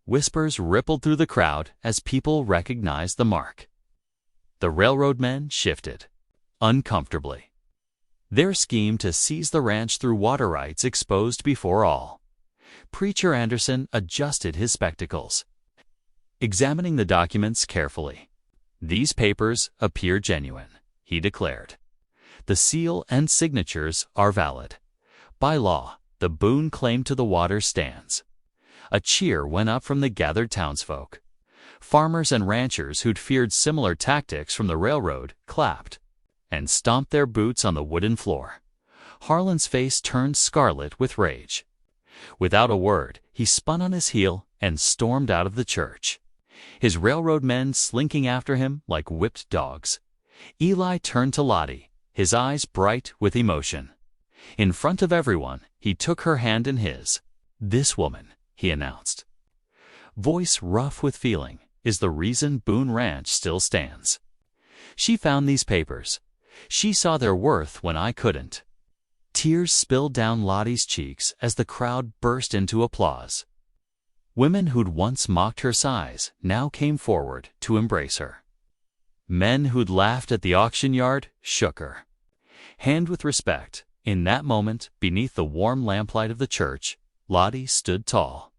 Speaker 1: Whispers rippled through the crowd as people recognized the mark. The railroad men shifted, uncomfortably. Their scheme to seize the ranch through water rights exposed before all. Preacher Anderson adjusted his spectacles, examining the documents carefully. "These papers appear genuine," he declared. "The seal and signatures are valid. By law, the Boon claim to the water stands." A cheer went up from the gathered townsfolk. Farmers and ranchers who'd feared similar tactics from the railroad clapped and stomped their boots on the wooden floor. Harlan's face turned scarlet with rage. Without a word, he spun on his heel and stormed out of the church, his railroad men slinking after him like whipped dogs. Eli turned to Lottie, his eyes bright with emotion. In front of everyone, he took her hand in his. "This woman," he announced, voice rough with feeling, "is the reason Boon Ranch still stands. She found these papers. She saw their worth when I couldn't." Tears spilled down Lottie's cheeks as the crowd burst into applause. Women who'd once mocked her size now came forward to embrace her. Men who'd laughed at the auction yard shook her hand with respect. In that moment, beneath the warm lamplight of the church, Lottie stood tall,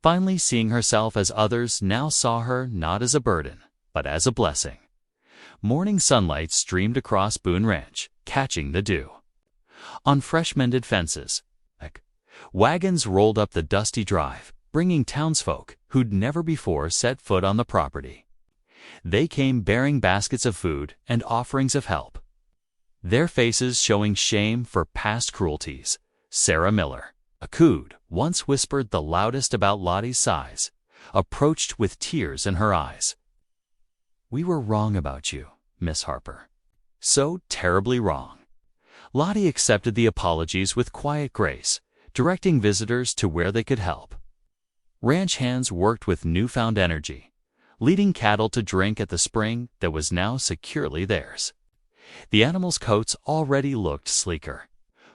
Speaker 1: finally seeing herself as others now saw her, not as a burden, but as a blessing. Morning sunlight streamed across Boon Ranch, catching the dew on fresh-mended fences. Wagons rolled up the dusty drive, bringing townsfolk who'd never before set foot on the property. They came bearing baskets of food and offerings of help, their faces showing shame for past cruelties. Sarah Miller, a cood, once whispered the loudest about Lottie's size, approached with tears in her eyes. "We were wrong about you, Miss Harper. So terribly wrong." Lottie accepted the apologies with quiet grace, directing visitors to where they could help. Ranch hands worked with newfound energy, leading cattle to drink at the spring that was now securely theirs. The animals' coats already looked sleeker,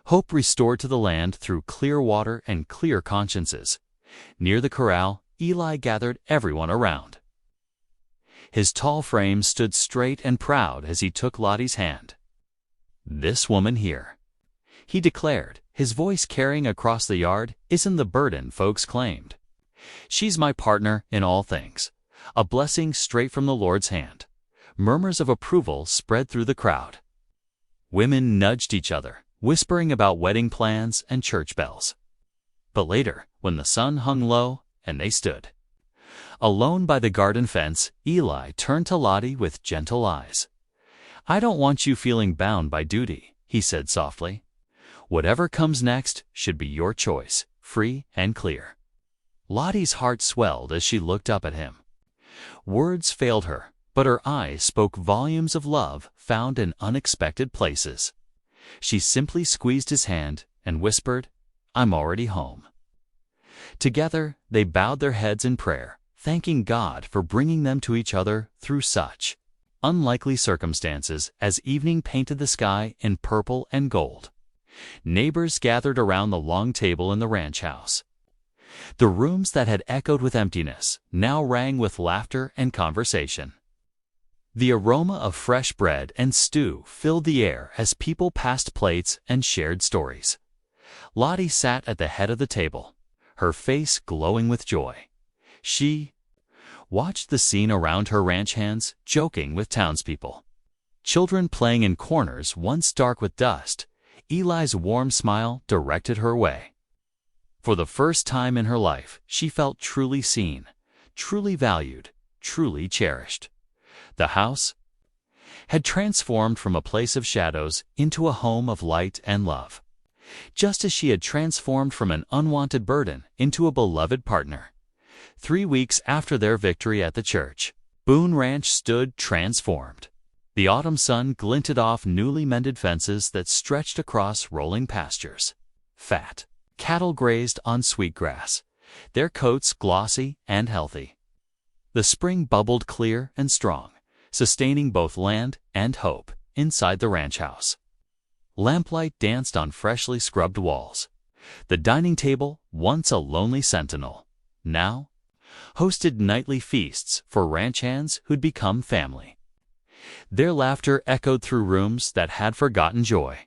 Speaker 1: hope restored to the land through clear water and clear consciences. Near the corral, Eli gathered everyone around. His tall frame stood straight and proud as he took Lottie's hand. "This woman here," he declared, his voice carrying across the yard, "isn't the burden folks claimed. She's my partner in all things, a blessing straight from the Lord's hand." Murmurs of approval spread through the crowd. Women nudged each other, whispering about wedding plans and church bells. But later, when the sun hung low and they stood alone by the garden fence, Eli turned to Lottie with gentle eyes. "I don't want you feeling bound by duty," he said softly. "Whatever comes next should be your choice, free and clear." Lottie's heart swelled as she looked up at him. Words failed her, but her eyes spoke volumes of love found in unexpected places. She simply squeezed his hand and whispered, "I'm already home." Together, they bowed their heads in prayer, thanking God for bringing them to each other through such unlikely circumstances. As evening painted the sky in purple and gold, neighbors gathered around the long table in the ranch house. The rooms that had echoed with emptiness now rang with laughter and conversation. The aroma of fresh bread and stew filled the air as people passed plates and shared stories. Lottie sat at the head of the table, her face glowing with joy. She watched the scene around her, ranch hands joking with townspeople, children playing in corners once dark with dust. Eli's warm smile directed her way. For the first time in her life, she felt truly seen, truly valued, truly cherished. The house had transformed from a place of shadows into a home of light and love, just as she had transformed from an unwanted burden into a beloved partner. 3 weeks after their victory at the church, Boon Ranch stood transformed. The autumn sun glinted off newly mended fences that stretched across rolling pastures. Fat cattle grazed on sweet grass, their coats glossy and healthy. The spring bubbled clear and strong, sustaining both land and hope inside the ranch house. Lamplight danced on freshly scrubbed walls. The dining table, once a lonely sentinel, now hosted nightly feasts for ranch hands who'd become family. Their laughter echoed through rooms that had forgotten joy,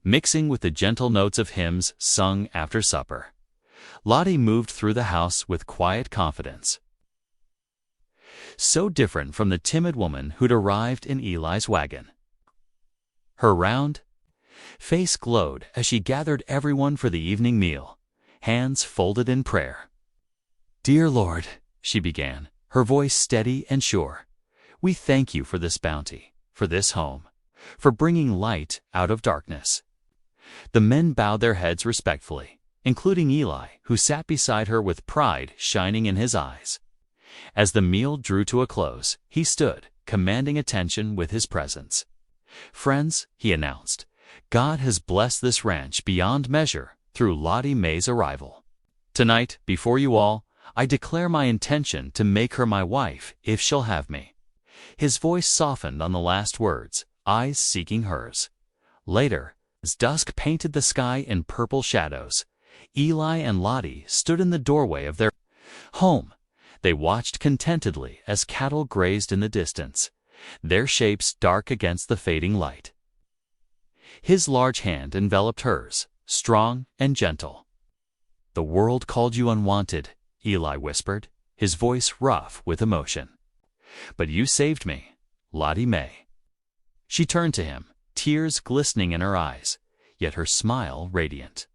Speaker 1: mixing with the gentle notes of hymns sung after supper. Lottie moved through the house with quiet confidence. So different from the timid woman who'd arrived in Eli's wagon. Her round face glowed as she gathered everyone for the evening meal, hands folded in prayer. "Dear Lord," she began, her voice steady and sure, "we thank you for this bounty, for this home, for bringing light out of darkness." The men bowed their heads respectfully, including Eli, who sat beside her with pride shining in his eyes. As the meal drew to a close, he stood, commanding attention with his presence. "Friends," he announced, "God has blessed this ranch beyond measure through Lottie Mae's arrival. Tonight, before you all, I declare my intention to make her my wife if she'll have me." His voice softened on the last words, eyes seeking hers. Later, as dusk painted the sky in purple shadows, Eli and Lottie stood in the doorway of their home. They watched contentedly as cattle grazed in the distance, their shapes dark against the fading light. His large hand enveloped hers, strong and gentle. "The world called you unwanted," Eli whispered, his voice rough with emotion. "But you saved me, Lottie Mae." She turned to him, tears glistening in her eyes, yet her smile radiant.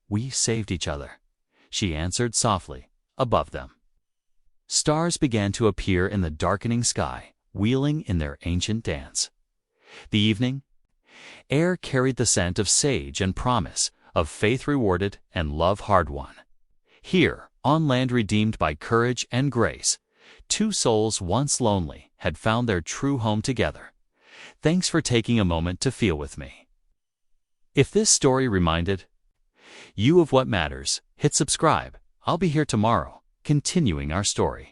Speaker 1: "We saved each other," she answered softly, above them. Stars began to appear in the darkening sky, wheeling in their ancient dance. The evening air carried the scent of sage and promise, of faith rewarded and love hard-won. Here, on land redeemed by courage and grace, two souls once lonely had found their true home together. Thanks for taking a moment to feel with me. If this story reminded you of what matters, hit subscribe. I'll be here tomorrow, continuing our story.